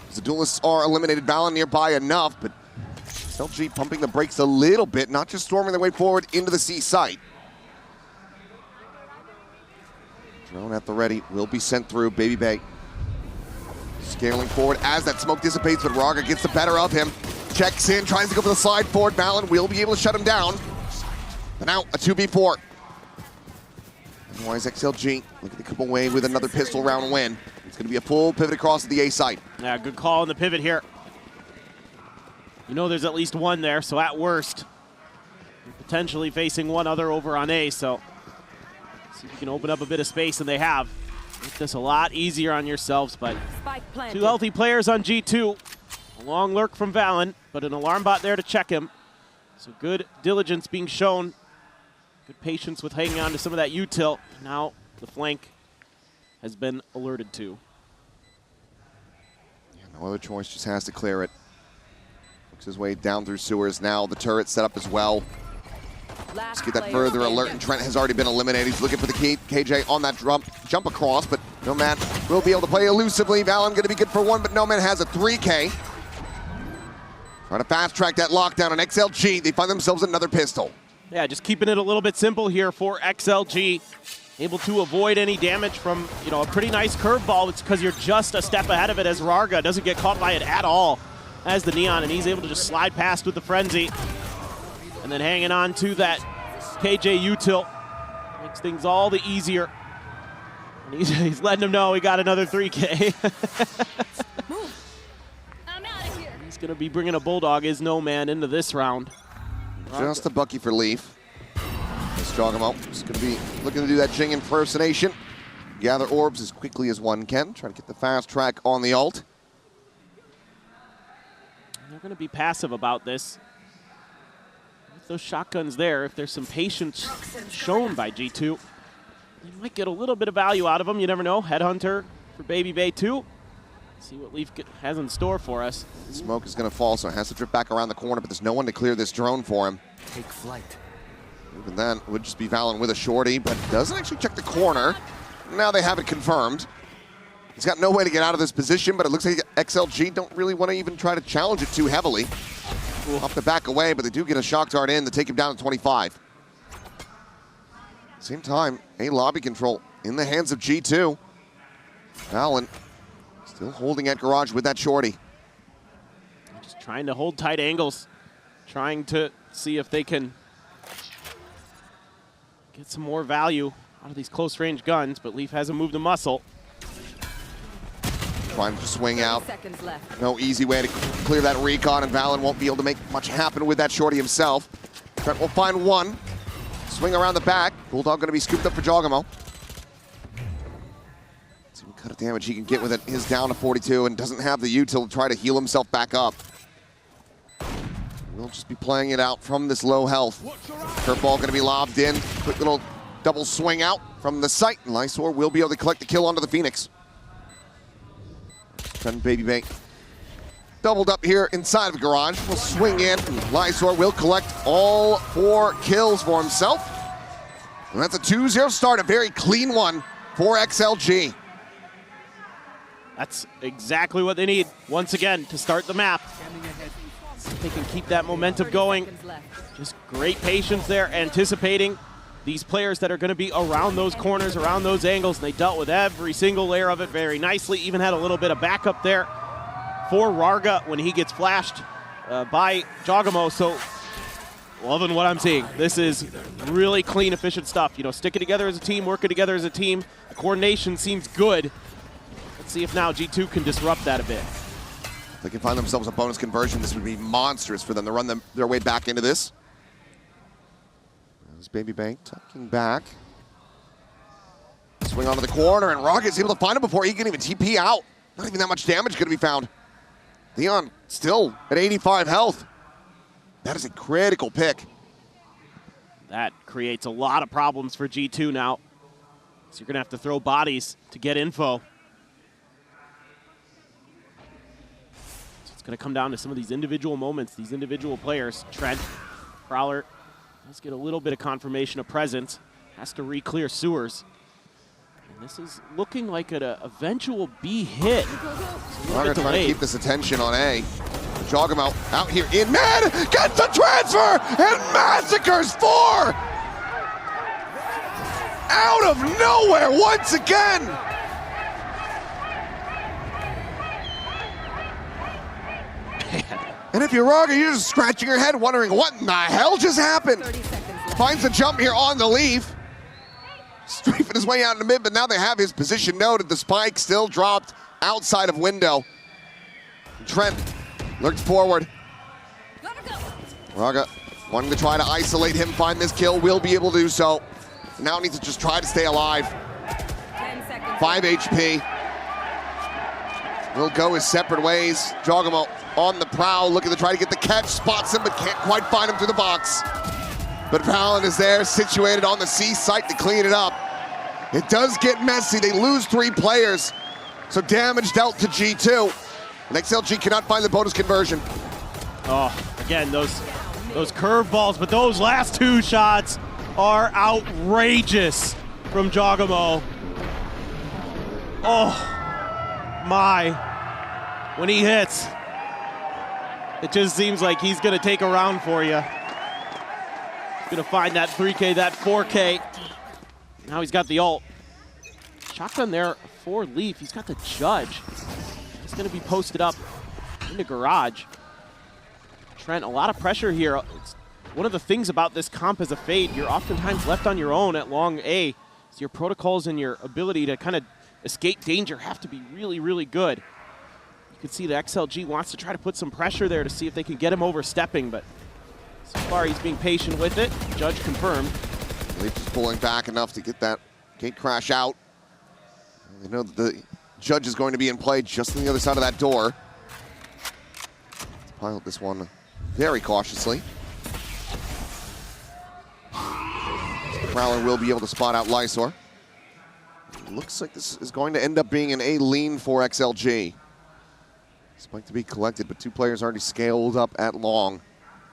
As the duelists are eliminated, Valen nearby enough, but XLG pumping the brakes a little bit, not just storming their way forward into the C site. Drone at the ready, will be sent through. Baby Bay scaling forward as that smoke dissipates, but Raga gets the better of him. Checks in, tries to go for the slide forward. Valen will be able to shut him down. But now a 2v4. Otherwise, XLG looking to come away with another pistol round win. It's going to be a full pivot across to the A side. Yeah, good call on the pivot here. There's at least one there, so at worst, you're potentially facing one other over on A, so see if you can open up a bit of space, and they have. Make this a lot easier on yourselves, but 2 healthy players on G2. A long lurk from Valen, but an alarm bot there to check him. So good diligence being shown. Good patience with hanging on to some of that util. Now the flank has been alerted to. Yeah, no other choice, just has to clear it. Works his way down through sewers. Now the turret set up as well. Let's get that further alert, and Trent has already been eliminated. He's looking for the KJ on that jump across, but Nomad will be able to play elusively. Valen going to be good for 1, but Nomad has a 3K. Trying to fast track that lockdown on XLG. They find themselves another pistol. Yeah, just keeping it a little bit simple here for XLG. Able to avoid any damage from, a pretty nice curveball. It's because you're just a step ahead of it, as Raga doesn't get caught by it at all as the Neon, and he's able to just slide past with the Frenzy. And then hanging on to that KJ util. Makes things all the easier. And he's letting him know he got another 3K. He's going to be bringing a Bulldog, is no man, into this round. Just a Bucky for Leaf. Let's jog him out. He's going to be looking to do that Jing impersonation. Gather orbs as quickly as one can. Try to get the fast track on the ult. They're going to be passive about this. With those shotguns there, if there's some patience shown by G2, they might get a little bit of value out of them. You never know. Headhunter for Baby Bay 2. See what Leaf has in store for us. Smoke is going to fall, so it has to drip back around the corner, but there's no one to clear this drone for him. Take flight. Even then, would just be Valen with a shorty, but doesn't actually check the corner. Now they have it confirmed. He's got no way to get out of this position, but it looks like XLG don't really want to even try to challenge it too heavily. Off the back away, but they do get a shock dart in to take him down to 25. Same time, a lobby control in the hands of G2. Valen still holding at garage with that shorty. Just trying to hold tight angles. Trying to see if they can get some more value out of these close range guns, but Leaf hasn't moved a muscle. Trying to swing out. Seconds left. No easy way to clear that recon, and Valen won't be able to make much happen with that shorty himself. Trent will find one. Swing around the back. Bulldog going to be scooped up for Jogamo. See what kind of damage he can get with it. He's down to 42 and doesn't have the util to try to heal himself back up. We'll just be playing it out from this low health. Curveball going to be lobbed in. Quick little double swing out from the site, and Lysor will be able to collect the kill onto the Phoenix. Trent Baby Bay doubled up here inside of the garage. Will swing in. Lysor will collect all 4 kills for himself. And that's a 2-0 start, a very clean one for XLG. That's exactly what they need, once again, to start the map. See if they can keep that momentum going. Just great patience there, anticipating these players that are going to be around those corners, around those angles, and they dealt with every single layer of it very nicely. Even had a little bit of backup there for Rarga when he gets flashed by Jogamo. So loving what I'm seeing. This is really clean, efficient stuff. You know, sticking together as a team, working together as a team. The coordination seems good. Let's see if now G2 can disrupt that a bit. If they can find themselves a bonus conversion, this would be monstrous for them to run their way back into this. There's Baby Bank tucking back. Swing onto the corner, and Rocket's able to find him before he can even TP out. Not even that much damage going to be found. Leon still at 85 health. That is a critical pick. That creates a lot of problems for G2 now. So you're going to have to throw bodies to get info. So it's going to come down to some of these individual moments, these individual players. Trent, Prowler, let's get a little bit of confirmation of presence. Has to re-clear sewers. And this is looking like an eventual B hit. We're going to try to keep this attention on A. Jog him out here in mid, gets the transfer, and massacres 4! Out of nowhere once again! And if you're Raga, you're just scratching your head wondering what in the hell just happened. Finds a jump here on the leaf. Strafing his way out in the mid, but now they have his position noted. The spike still dropped outside of window. Trent lurks forward. Raga wanting to try to isolate him, find this kill, will be able to do so. Now needs to just try to stay alive. 5 HP. Will go his separate ways. Jogamo on the prowl, looking to try to get the catch, spots him, but can't quite find him through the box. But Fallon is there, situated on the C site to clean it up. It does get messy. They lose 3 players, so damage dealt to G2. And XLG cannot find the bonus conversion. Oh, again, those curveballs, but those last 2 shots are outrageous from Jogamo. Oh, my. When he hits, it just seems like he's going to take a round for you. He's going to find that 3K, that 4K. Now he's got the ult. Shotgun there for Leaf. He's got the judge. He's going to be posted up in the garage. Trent, a lot of pressure here. It's one of the things about this comp as a Fade, you're oftentimes left on your own at long A. So your protocols and your ability to kind of escape danger have to be really, really good. You can see that XLG wants to try to put some pressure there to see if they can get him overstepping, but so far he's being patient with it. Judge confirmed. Leaf is pulling back enough to get that gate crash out. They know that the judge is going to be in play just on the other side of that door. Let's pilot this one very cautiously. Prowler will be able to spot out Lysor. Looks like this is going to end up being an A lean for XLG. Spike to be collected, but 2 players already scaled up at long.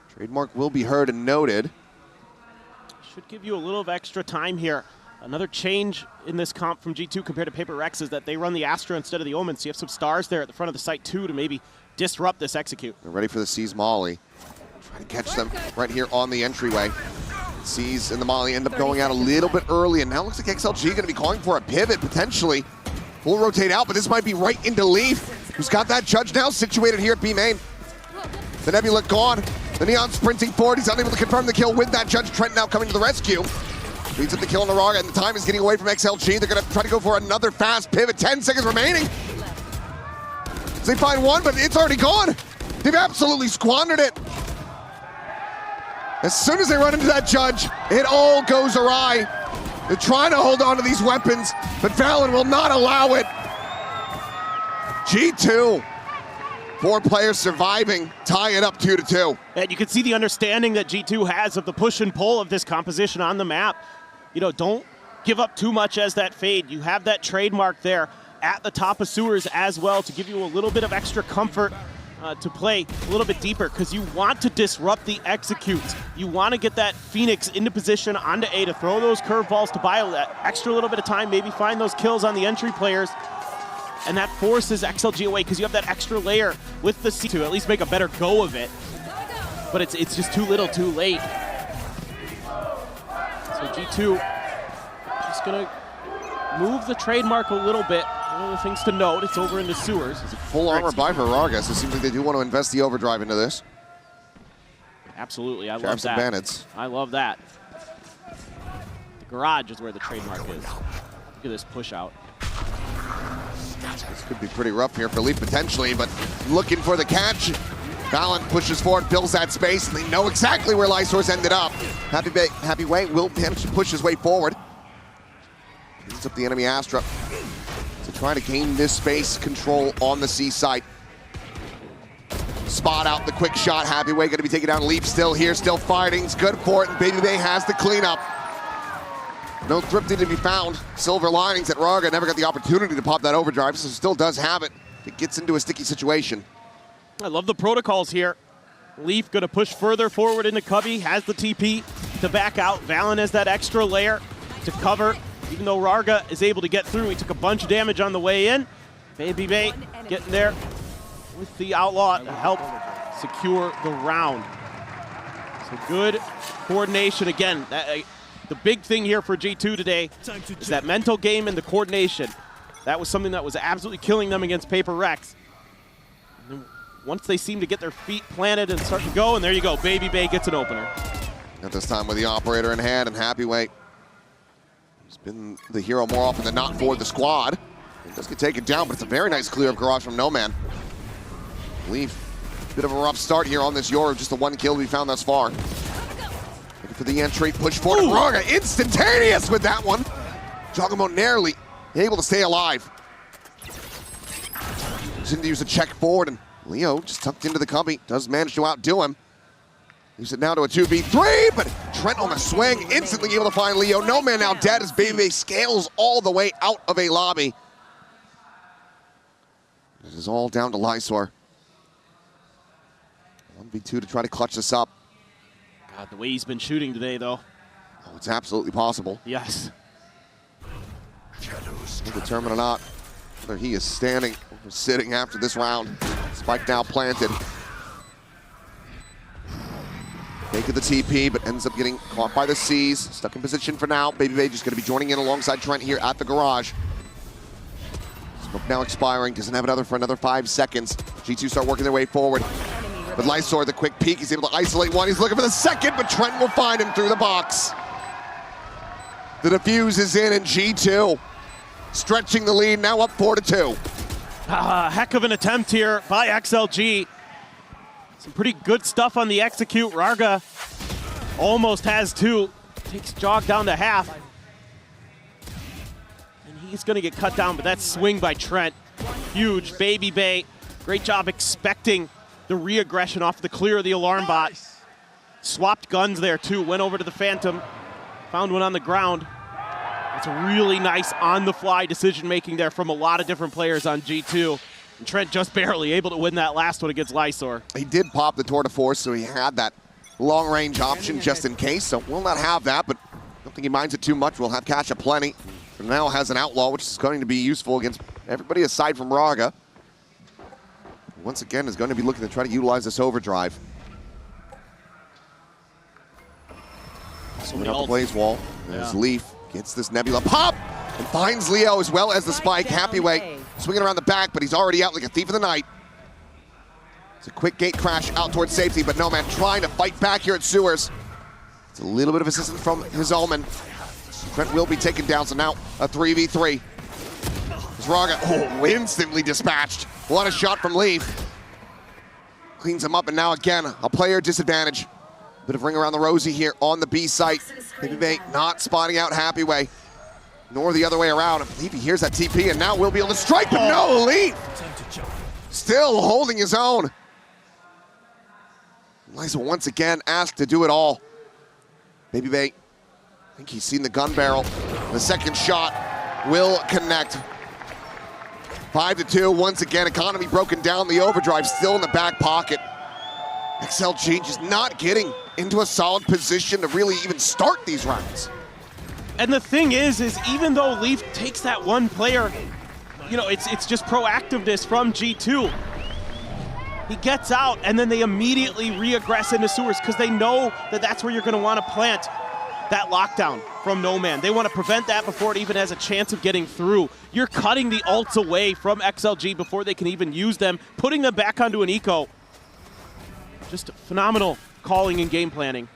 Trademark will be heard and noted. Should give you a little of extra time here. Another change in this comp from G2 compared to Paper Rex is that they run the Astra instead of the Omen, so you have some stars there at the front of the site too to maybe disrupt this execute. They're ready for the C's Molly. Try to catch them right here on the entryway. C's and the Molly end up going out a little bit early, and now looks like XLG going to be calling for a pivot potentially. We'll rotate out, but this might be right into Leaf, who's got that judge now situated here at B main. The Nebula gone. The Neon sprinting forward. He's unable to confirm the kill with that judge. Trent now coming to the rescue. Leads up the kill on Naraga, and the time is getting away from XLG. They're going to try to go for another fast pivot. 10 seconds remaining. They find one, but it's already gone. They've absolutely squandered it. As soon as they run into that judge, it all goes awry. They're trying to hold on to these weapons, but Fallon will not allow it. G2, 4 players surviving, tie it up 2-2. And you can see the understanding that G2 has of the push and pull of this composition on the map. You know, don't give up too much as that Fade. You have that trademark there at the top of sewers as well to give you a little bit of extra comfort to play a little bit deeper because you want to disrupt the executes. You want to get that Phoenix into position onto A to throw those curveballs to buy that extra little bit of time, maybe find those kills on the entry players. And that forces XLG away because you have that extra layer with the C to at least make a better go of it. But it's just too little, too late. So G2 just gonna move the trademark a little bit. One of the things to note, it's over in the sewers. It's a full armor buy for Raga, so it seems like they do want to invest the overdrive into this. Absolutely, I love Grab some that. bandits. I love that. The garage is where the trademark is. Look at this push out. This could be pretty rough here for Leaf potentially, but looking for the catch. Valorant pushes forward, fills that space, and they know exactly where Lysor's ended up. Happy Way will push his way forward. Beats up the enemy Astra to try to gain this space control on the C site. Spot out the quick shot. Happy Way going to be taken down. Leaf still here, still fighting. It's good for it, and Baby Bay has the cleanup. No thrifty to be found. Silver linings that Raga never got the opportunity to pop that overdrive, so still does have it. It gets into a sticky situation. I love the protocols here. Leaf gonna push further forward into Cubby, has the TP to back out. Valen has that extra layer to cover. Even though Raga is able to get through, he took a bunch of damage on the way in. Baby Bay getting there with the Outlaw to help secure the round. So good coordination again. The big thing here for G2 today is that mental game and the coordination. That was something that was absolutely killing them against Paper Rex. And once they seem to get their feet planted and start to go, and there you go, Baby Bay gets an opener. At this time with the operator in hand, and Happy Way, he's been the hero more often than not for the squad. He does get taken down, but it's a very nice clear of Garage from No Man. Leaf, bit of a rough start here on this Euro, just the one kill we found thus far. Looking for the entry, push forward, Raga instantaneous with that one. Jogamo narrowly able to stay alive. Didn't use a check forward, and Leo just tucked into the cubby, does manage to outdo him. Use it now to a 2v3, but Trent on the swing, instantly able to find Leo. No Man now dead as Baby Bay scales all the way out of a lobby. This is all down to Lysor. 1v2 to try to clutch this up. God, the way he's been shooting today, though. Oh, it's absolutely possible. Yes. Determined or not, whether he is standing or sitting after this round. Spike now planted. Take of the TP, but ends up getting caught by the C's. Stuck in position for now. Baby Bay just going to be joining in alongside Trent here at the garage. Smoke now expiring. Doesn't have another for another 5 seconds. G2 start working their way forward. But Lysor, the quick peek, he's able to isolate one. He's looking for the second, but Trent will find him through the box. The defuse is in, and G2 stretching the lead, now up 4-2. Heck of an attempt here by XLG. Some pretty good stuff on the execute. Raga almost has two. Takes Jog down to half. And he's gonna get cut down, but that swing by Trent. Huge. Baby Bay, great job expecting the re-aggression off the clear of the alarm bot. Swapped guns there too, went over to the Phantom, found one on the ground. It's a really nice on-the-fly decision-making there from a lot of different players on G2. And Trent just barely able to win that last one against Lysor. He did pop the tour de force, so he had that long-range option just in case. So we'll not have that, but I don't think he minds it too much. We'll have cash aplenty. For now has an outlaw, which is going to be useful against everybody aside from Raga. Once again, is going to be looking to try to utilize this overdrive. Swinging out the blaze wall. There's Leaf. Gets this Nebula pop and finds Leo as well as the spike. Happy Way swinging around the back, but he's already out like a thief of the night. It's a quick gate crash out towards safety, but No Man trying to fight back here at Sewers. It's a little bit of assistance from his Omen. Trent will be taken down, so now a 3v3. As Raga, instantly dispatched. What a shot from Leaf. Cleans him up, and now again, a player disadvantage. Bit of ring around the rosy here on the B site. Baby Bay not spotting out Happy Way, nor the other way around. I believe he hears that TP, and now we'll be able to strike, but no, Leaf still holding his own. Liza once again asked to do it all. Baby Bay, I think he's seen the gun barrel. The second shot will connect. 5-2, once again, economy broken down, the overdrive still in the back pocket. XLG just not getting into a solid position to really even start these rounds. And the thing is even though Leaf takes that one player, you know, it's just proactiveness from G2. He gets out, and then they immediately re-aggress into sewers because they know that that's where you're going to want to plant that lockdown from No Man. They want to prevent that before it even has a chance of getting through. You're cutting the ults away from XLG before they can even use them, putting them back onto an eco. Just phenomenal calling and game planning.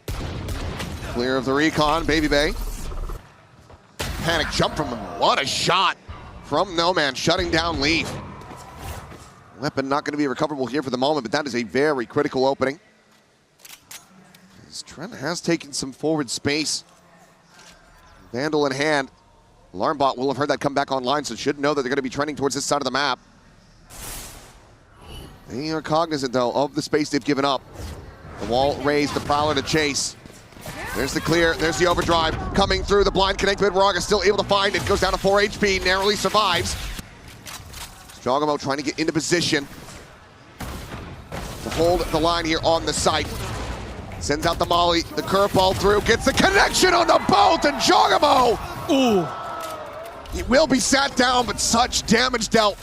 Clear of the recon, Baby Bay. Panic jump from him. What a shot from No Man, shutting down Leaf. Weapon not going to be recoverable here for the moment, but that is a very critical opening. As Trent has taken some forward space. Vandal in hand. Alarmbot will have heard that come back online, so should know that they're going to be trending towards this side of the map. They are cognizant, though, of the space they've given up. The wall raised, the Prowler to chase. There's the clear, there's the overdrive. Coming through, the blind connect mid. Raga still able to find it. Goes down to 4 HP, narrowly survives. Jogamo trying to get into position to hold the line here on the site. Sends out the molly, the curveball through, gets the connection on the bolt, and Jogamo! Ooh! He will be sat down, but such damage dealt.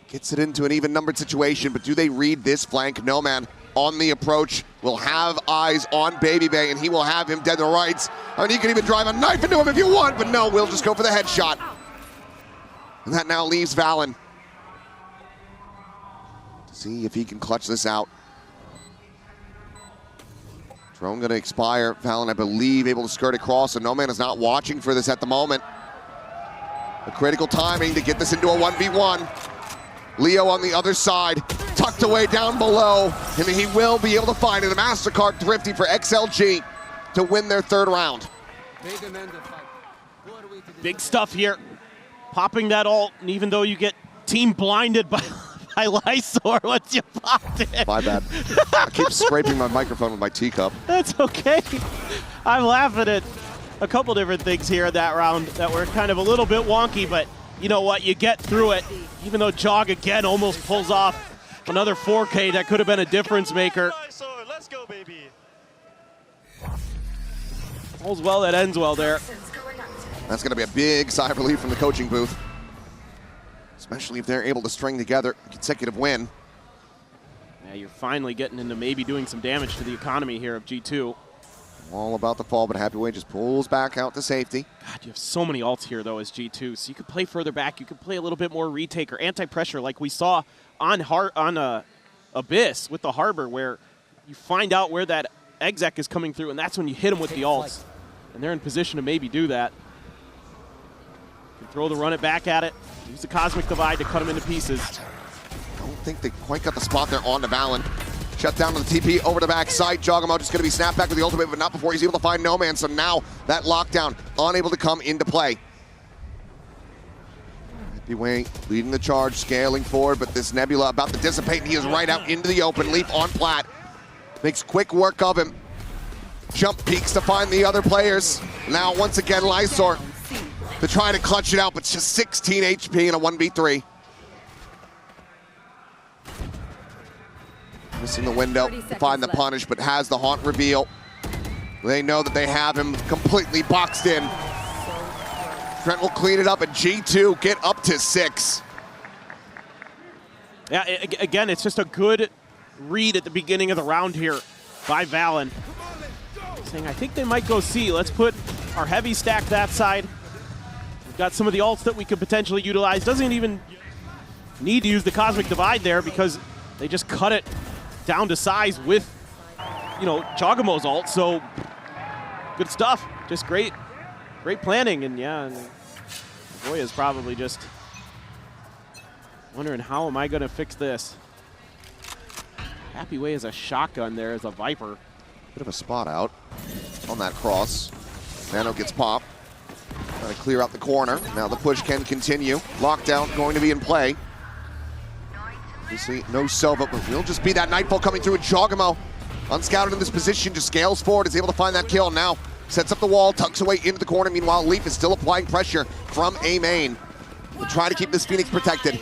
Gets it into an even numbered situation, but do they read this flank? No Man on the approach will have eyes on Baby Bay, and he will have him dead to rights. I mean, you can even drive a knife into him if you want, but no, we'll just go for the headshot. And that now leaves Valen to see if he can clutch this out. Drone gonna expire. Valen, I believe, able to skirt across, and No Man is not watching for this at the moment. A critical timing to get this into a 1v1. Leo on the other side, tucked away down below, and he will be able to find it. A MasterCard thrifty for XLG to win their third round. Big stuff here. Popping that ult, and even though you get team blinded by Lysor once you popped it. My bad. I keep scraping my microphone with my teacup. That's okay. I'm laughing at a couple different things here in that round that were kind of a little bit wonky, but you know what? You get through it. Even though Jog again almost pulls off another 4K, that could have been a difference maker. Let's go, baby. All's well that ends well there. That's going to be a big sigh of relief from the coaching booth, especially if they're able to string together a consecutive win. Yeah, you're finally getting into maybe doing some damage to the economy here of G2. All about the fall, but Happy Way just pulls back out to safety. God, you have so many ults here, though, as G2. So you could play further back. You could play a little bit more retake or anti-pressure like we saw on Abyss with the Harbor, where you find out where that exec is coming through, and that's when you hit them with the ults. And they're in position to maybe do that. You can throw the run it back at it. Use the Cosmic Divide to cut them into pieces. I don't think they quite got the spot there on to Valen. Shut down to the TP, over the backside. Jogamo just going to be snapped back with the ultimate, but not before he's able to find No Man. So now that lockdown unable to come into play. Happy Way leading the charge, scaling forward, but this Nebula about to dissipate, and he is right out into the open. Leaf on plat. Makes quick work of him. Jump peaks to find the other players. Now once again Lysor to try to clutch it out, but just 16 HP in a 1v3. Missing the window to find the punish, but has the haunt reveal. They know that they have him completely boxed in. Trent will clean it up, and G2 get up to 6. Yeah, again, it's just a good read at the beginning of the round here by Valen. Saying, I think they might go C. Let's put our heavy stack that side. We've got some of the ults that we could potentially utilize. Doesn't even need to use the Cosmic Divide there because they just cut it down to size with, you know, Jogamo's ult. So good stuff. Just great planning. And yeah, Boy is probably just wondering, how am I going to fix this? Happy Way is a shotgun there as a Viper. Bit of a spot out on that cross. Nano gets popped. Trying to clear out the corner. Now the push can continue. Lockdown going to be in play. Obviously, no Sova, but will just be that Nightfall coming through. And Jogamo, unscouted in this position, just scales forward, is able to find that kill. Now Sets up the wall, tucks away into the corner. Meanwhile, Leaf is still applying pressure from A main. We'll try to keep this Phoenix protected.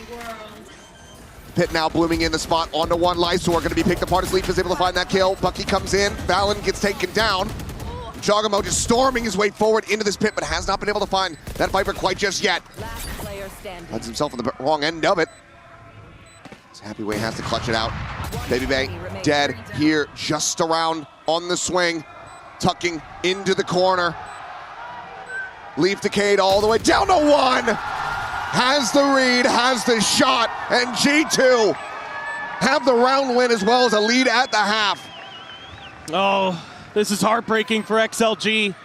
Pit now blooming in the spot onto one. Lysor going to be picked apart as Leaf is able to find that kill. Bucky comes in. Valen gets taken down. Jogamo just storming his way forward into this pit, but has not been able to find that Viper quite just yet. Finds himself on the wrong end of it. Happyway has to clutch it out. Baby Bay dead here, just around on the swing, tucking into the corner. Leaf decayed all the way down to one. Has the read, has the shot, and G2 have the round win as well as a lead at the half. Oh, this is heartbreaking for XLG.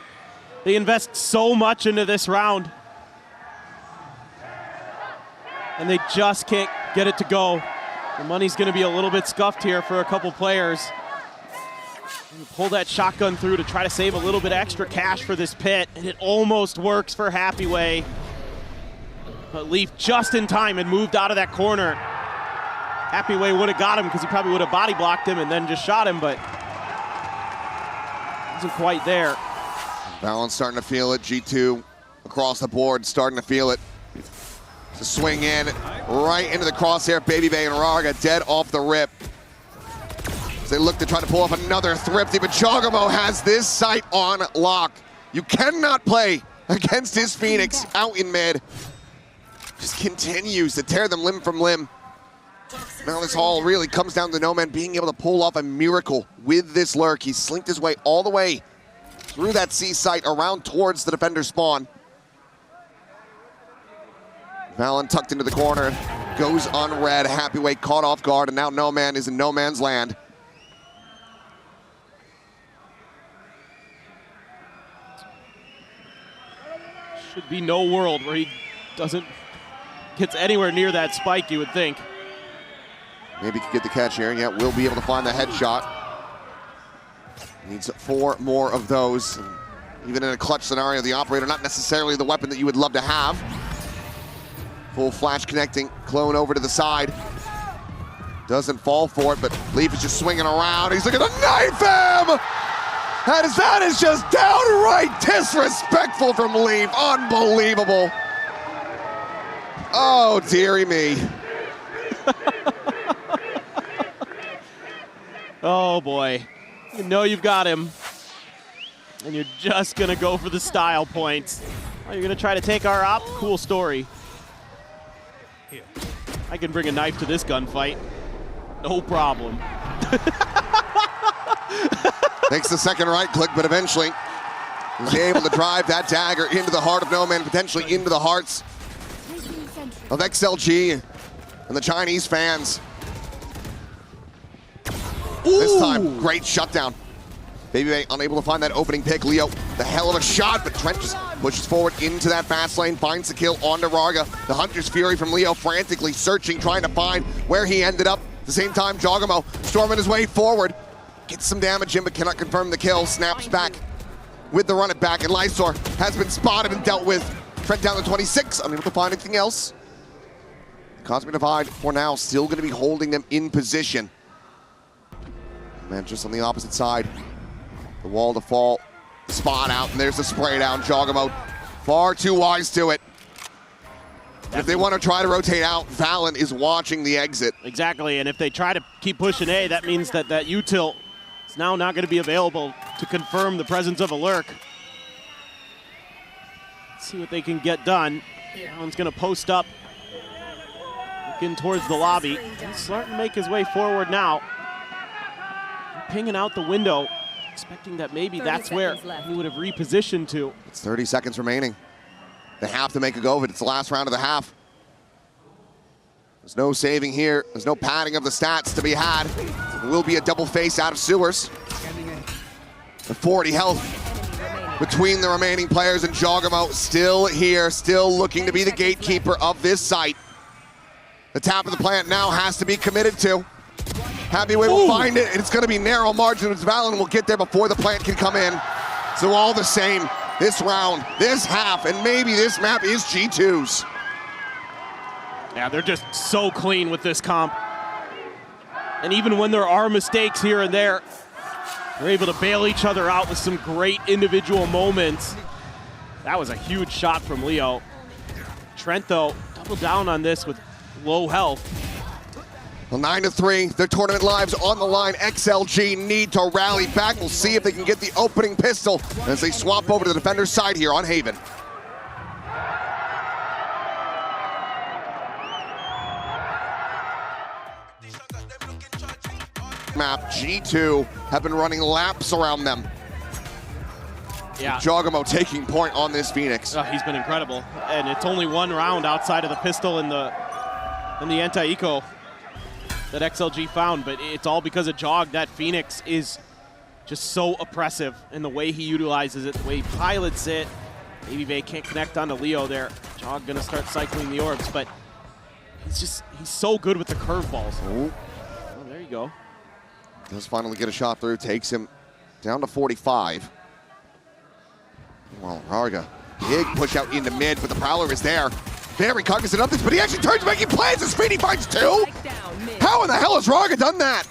They invest so much into this round, and they just can't get it to go. The money's going to be a little bit scuffed here for a couple players. Pull that shotgun through to try to save a little bit extra cash for this pit, and it almost works for Happyway. But Leaf just in time and moved out of that corner. Happyway would have got him because he probably would have body blocked him and then just shot him, but wasn't quite there. Valen's starting to feel it. G2 across the board starting to feel it. To swing in right into the crosshair. Baby Bay and Raga dead off the rip. As they look to try to pull off another thrifty, but Jogamo has this site on lock. You cannot play against his Phoenix out in mid. Just continues to tear them limb from limb. Now this all really comes down to Noman being able to pull off a miracle with this lurk. He slinked his way all the way through that C site around towards the defender spawn. Valen tucked into the corner, goes unread. Happyway caught off guard, and now Noman is in no man's land. Should be no world where he gets anywhere near that spike, you would think. Maybe he could get the catch here. Yeah, will be able to find the headshot. Needs 4 more of those. And even in a clutch scenario, the operator not necessarily the weapon that you would love to have. Full flash connecting, clone over to the side. Doesn't fall for it, but Leaf is just swinging around. He's looking to knife him! That is just downright disrespectful from Leaf. Unbelievable. Oh, dearie me. Oh boy, you know you've got him, and you're just gonna go for the style points. Oh, you're gonna try to take our op? Cool story. I can bring a knife to this gunfight, no problem. Takes the second right click, but eventually was able to drive that dagger into the heart of Noman, potentially into the hearts of XLG and the Chinese fans. Ooh. This time, great shutdown. Baby Bay unable to find that opening pick. Leo, the hell of a shot, but Trent just pushes forward into that fast lane, finds the kill onto Raga. The Hunter's Fury from Leo frantically searching, trying to find where he ended up. At the same time, Jogamo storming his way forward. Gets some damage in, but cannot confirm the kill. Snaps back with the run it back, and Lysor has been spotted and dealt with. Trent down to 26, unable to find anything else. Cosmic Divide, for now, still going to be holding them in position. Man, just on the opposite side. The wall to fall, spot out, and there's the spray down. Jogamo far too wise to it. If they want to try to rotate out, Valen is watching the exit. Exactly, and if they try to keep pushing A, that means that that U-tilt is now not going to be available to confirm the presence of a lurk. Let's see what they can get done. Valen's going to post up, looking towards the lobby. He's starting to make his way forward now. Pinging out the window, expecting that maybe that's where he would have repositioned to. It's 30 seconds remaining. They have to make a go of it. It's the last round of the half. There's no saving here. There's no padding of the stats to be had. It will be a double face out of sewers. The 40 health between the remaining players, and Jogamo still here, still looking to be the gatekeeper of this site. The tap of the plant now has to be committed to. Happyway will find it, and it's going to be narrow margins. Valen will get there before the plant can come in. So all the same, this round, this half, and maybe this map is G2's. Yeah, they're just so clean with this comp. And even when there are mistakes here and there, They're able to bail each other out with some great individual moments. That was a huge shot from Leo. Trent, though, doubled down on this with low health. Well, 9-3, their tournament lives on the line. XLG need to rally back. We'll see if they can get the opening pistol as they swap over to the defender's side here on Haven. Map, G2 have been running laps around them. Yeah. Jogamo taking point on this Phoenix. He's been incredible. And it's only one round outside of the pistol and the anti-eco that XLG found, but it's all because of Jog. That Phoenix is just so oppressive in the way he utilizes it, the way he pilots it. Baby can't connect onto Leo there. Jog gonna start cycling the orbs, but he's so good with the curveballs. Oh, there you go. Does finally get a shot through, takes him down to 45. Well, Rarga, big push out into mid, but the Prowler is there. Very cognizant of this, but he actually turns, making plays, and Speedy finds two. How in the hell has Rarga done that?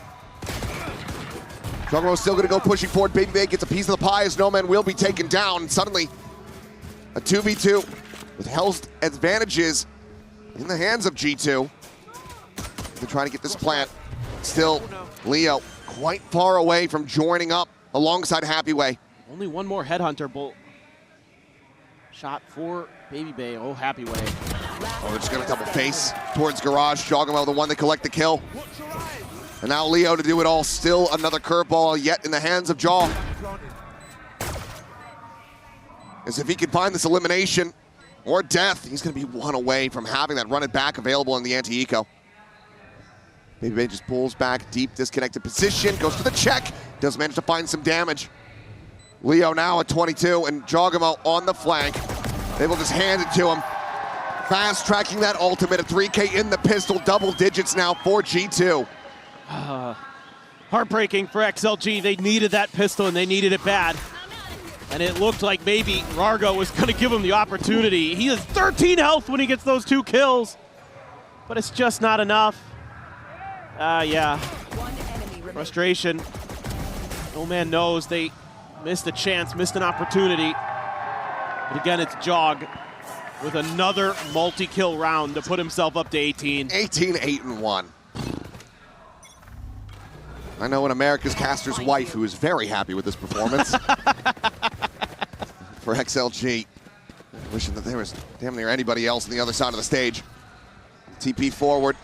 Juggernaut's still gonna go pushing forward. Baby gets a piece of the pie as No Man will be taken down. And suddenly, a 2v2 with health advantages in the hands of G2. They're trying to get this plant. Still, Leo quite far away from joining up alongside Happy Way. Only one more Headhunter bolt shot for Baby Bay. Oh, Happy Way. Oh, they're just gonna double face towards Garage. Jogamo, the one that collect the kill. And now Leo to do it all. Still another curveball yet in the hands of Jaw. As if he could find this elimination or death, he's gonna be one away from having that run it back available in the anti-eco. Baby Bay just pulls back, deep disconnected position, goes for the check, does manage to find some damage. Leo now at 22 and Jogamo on the flank. They will just hand it to him. Fast tracking that ultimate, a 3K in the pistol, double digits now for G2. Heartbreaking for XLG. They needed that pistol and they needed it bad. And it looked like maybe Rargo was gonna give him the opportunity. He has 13 health when he gets those 2 kills, but it's just not enough. Yeah, frustration. No Man knows they missed a chance, missed an opportunity. But again, it's Jog with another multi-kill round to put himself up to 18. 18, 8-1. I know an America's caster's wife who is very happy with this performance. For XLG, wishing that there was damn near anybody else on the other side of the stage. TP forward.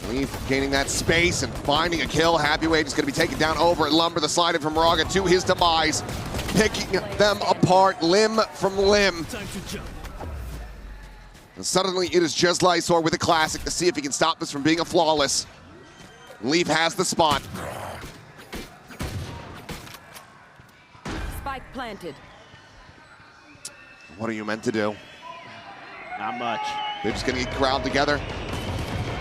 Leaf gaining that space and finding a kill. Happy Wade is going to be taken down over at Lumber. The slide in from Moraga to his demise. Picking them apart limb from limb. And suddenly it is just Lysor with a classic to see if he can stop this from being a flawless. Leaf has the spot. Spike planted. What are you meant to do? Not much. They're just going to get crowd together.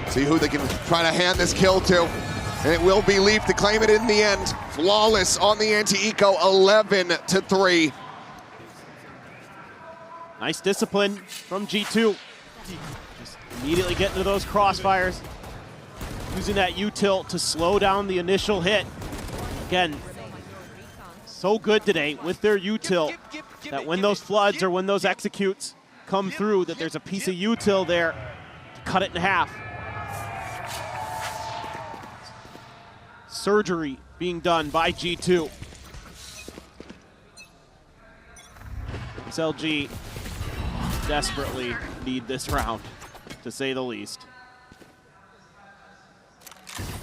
See who they can try to hand this kill to. And it will be Leaf to claim it in the end. Flawless on the anti-eco, 11-3. Nice discipline from G2. Just immediately getting to those crossfires. Using that U-tilt to slow down the initial hit. Again, so good today with their U-tilt that when those floods or when those executes come through, that there's a piece of util there to cut it in half. Surgery being done by G2. XLG desperately need this round, to say the least.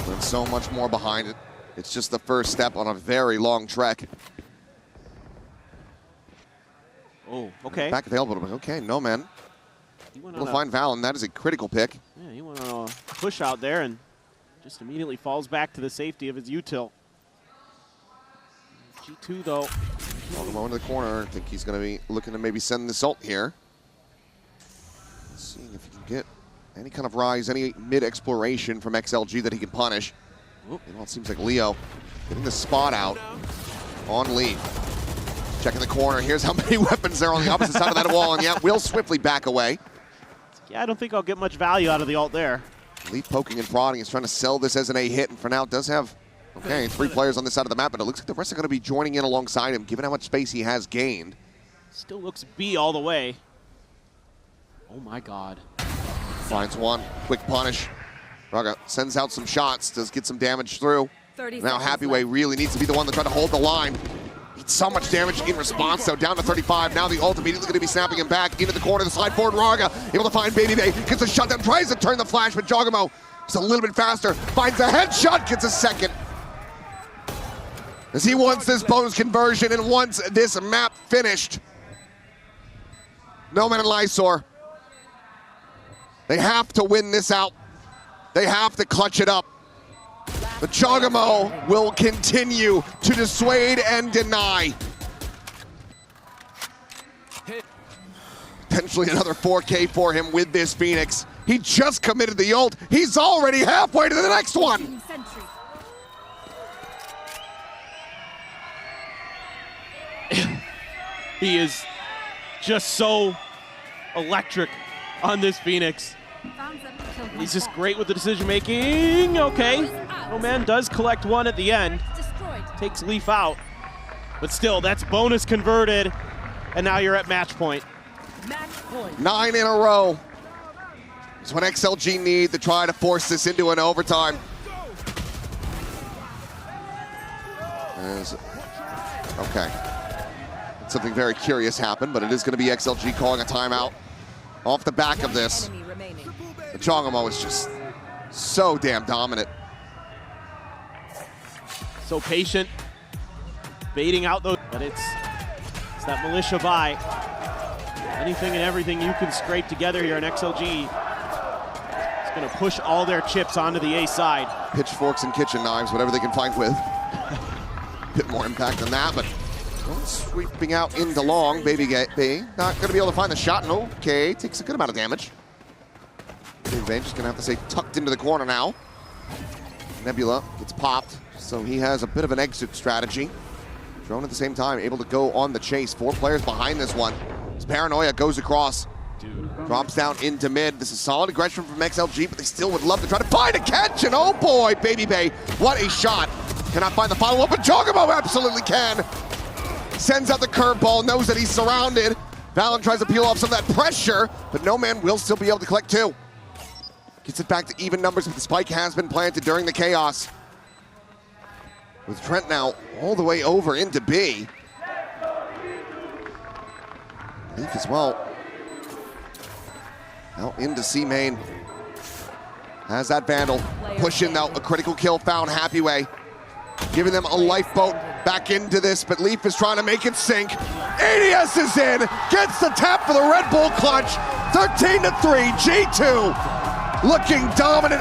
There's so much more behind it. It's just the first step on a very long trek. Oh, okay. Back available. Okay, No Man. We'll find Valen. That is a critical pick. Yeah, he went on a push out there and just immediately falls back to the safety of his util. G2 though. Welcome into the corner. I think he's going to be looking to maybe send this ult here. Seeing if he can get any kind of rise, any mid-exploration from XLG that he can punish. Well, it seems like Leo getting the spot out on Leaf. Checking the corner. Here's how many weapons there on the opposite side of that wall, and yeah, will swiftly back away. Yeah, I don't think I'll get much value out of the ult there. Leaf poking and prodding. He's trying to sell this as an A hit, and for now does have Okay, 3 players on this side of the map, but it looks like the rest are going to be joining in alongside him, given how much space he has gained. Still looks B all the way. Oh my God. Finds one, quick punish. Raga sends out some shots, does get some damage through. 30 Now seconds Happyway left. really needs to be the one to try to hold the line. Needs so much damage in response, though, down to 35. Now the ult immediately going to be snapping him back into the corner, the slide forward. Raga able to find Baby Bay, gets a shutdown, tries to turn the flash, but Jogamo is a little bit faster, finds a headshot, gets a second. As he wants this bonus conversion and wants this map finished. No Man and Lysor. They have to win this out. They have to clutch it up. But Jogamo will continue to dissuade and deny. Potentially another 4K for him with this Phoenix. He just committed the ult. He's already halfway to the next one. Sentry. He is just so electric on this Phoenix. He's just great with the decision making. Okay, No Man does collect one at the end. Destroyed. Takes Leaf out. But still, that's bonus converted. And now you're at match point. Match point. 9 in a row. It's what XLG need to try to force this into an overtime. Okay. Something very curious happened, but it is going to be XLG calling a timeout off the back of this. Enemy remaining. The Jogamo is just so damn dominant. So patient, baiting out those, but it's that militia buy. Anything and everything you can scrape together here in XLG. It's going to push all their chips onto the A side. Pitchforks and kitchen knives, whatever they can find with. Bit more impact than that, but sweeping out into long. Baby Bay not going to be able to find the shot, and okay, takes a good amount of damage. Baby Bay just going to have to stay tucked into the corner now. Nebula gets popped, so he has a bit of an exit strategy. Drone at the same time, able to go on the chase. 4 players behind this one. His Paranoia goes across. Drops down into mid. This is solid aggression from XLG, but they still would love to try to find a catch, and oh boy, Baby Bay, what a shot. Cannot find the follow-up, but Jogamo absolutely can. Sends out the curveball, knows that he's surrounded. Valorant tries to peel off some of that pressure, but No Man will still be able to collect 2. Gets it back to even numbers, but the spike has been planted during the chaos. With Trent now all the way over into B. Leaf as well. Out into C main. Has that Vandal. Push in though, a critical kill found Happyway. Giving them a lifeboat back into this, but Leaf is trying to make it sink. ADS is in, gets the tap for the Red Bull clutch. 13-3, G2 looking dominant.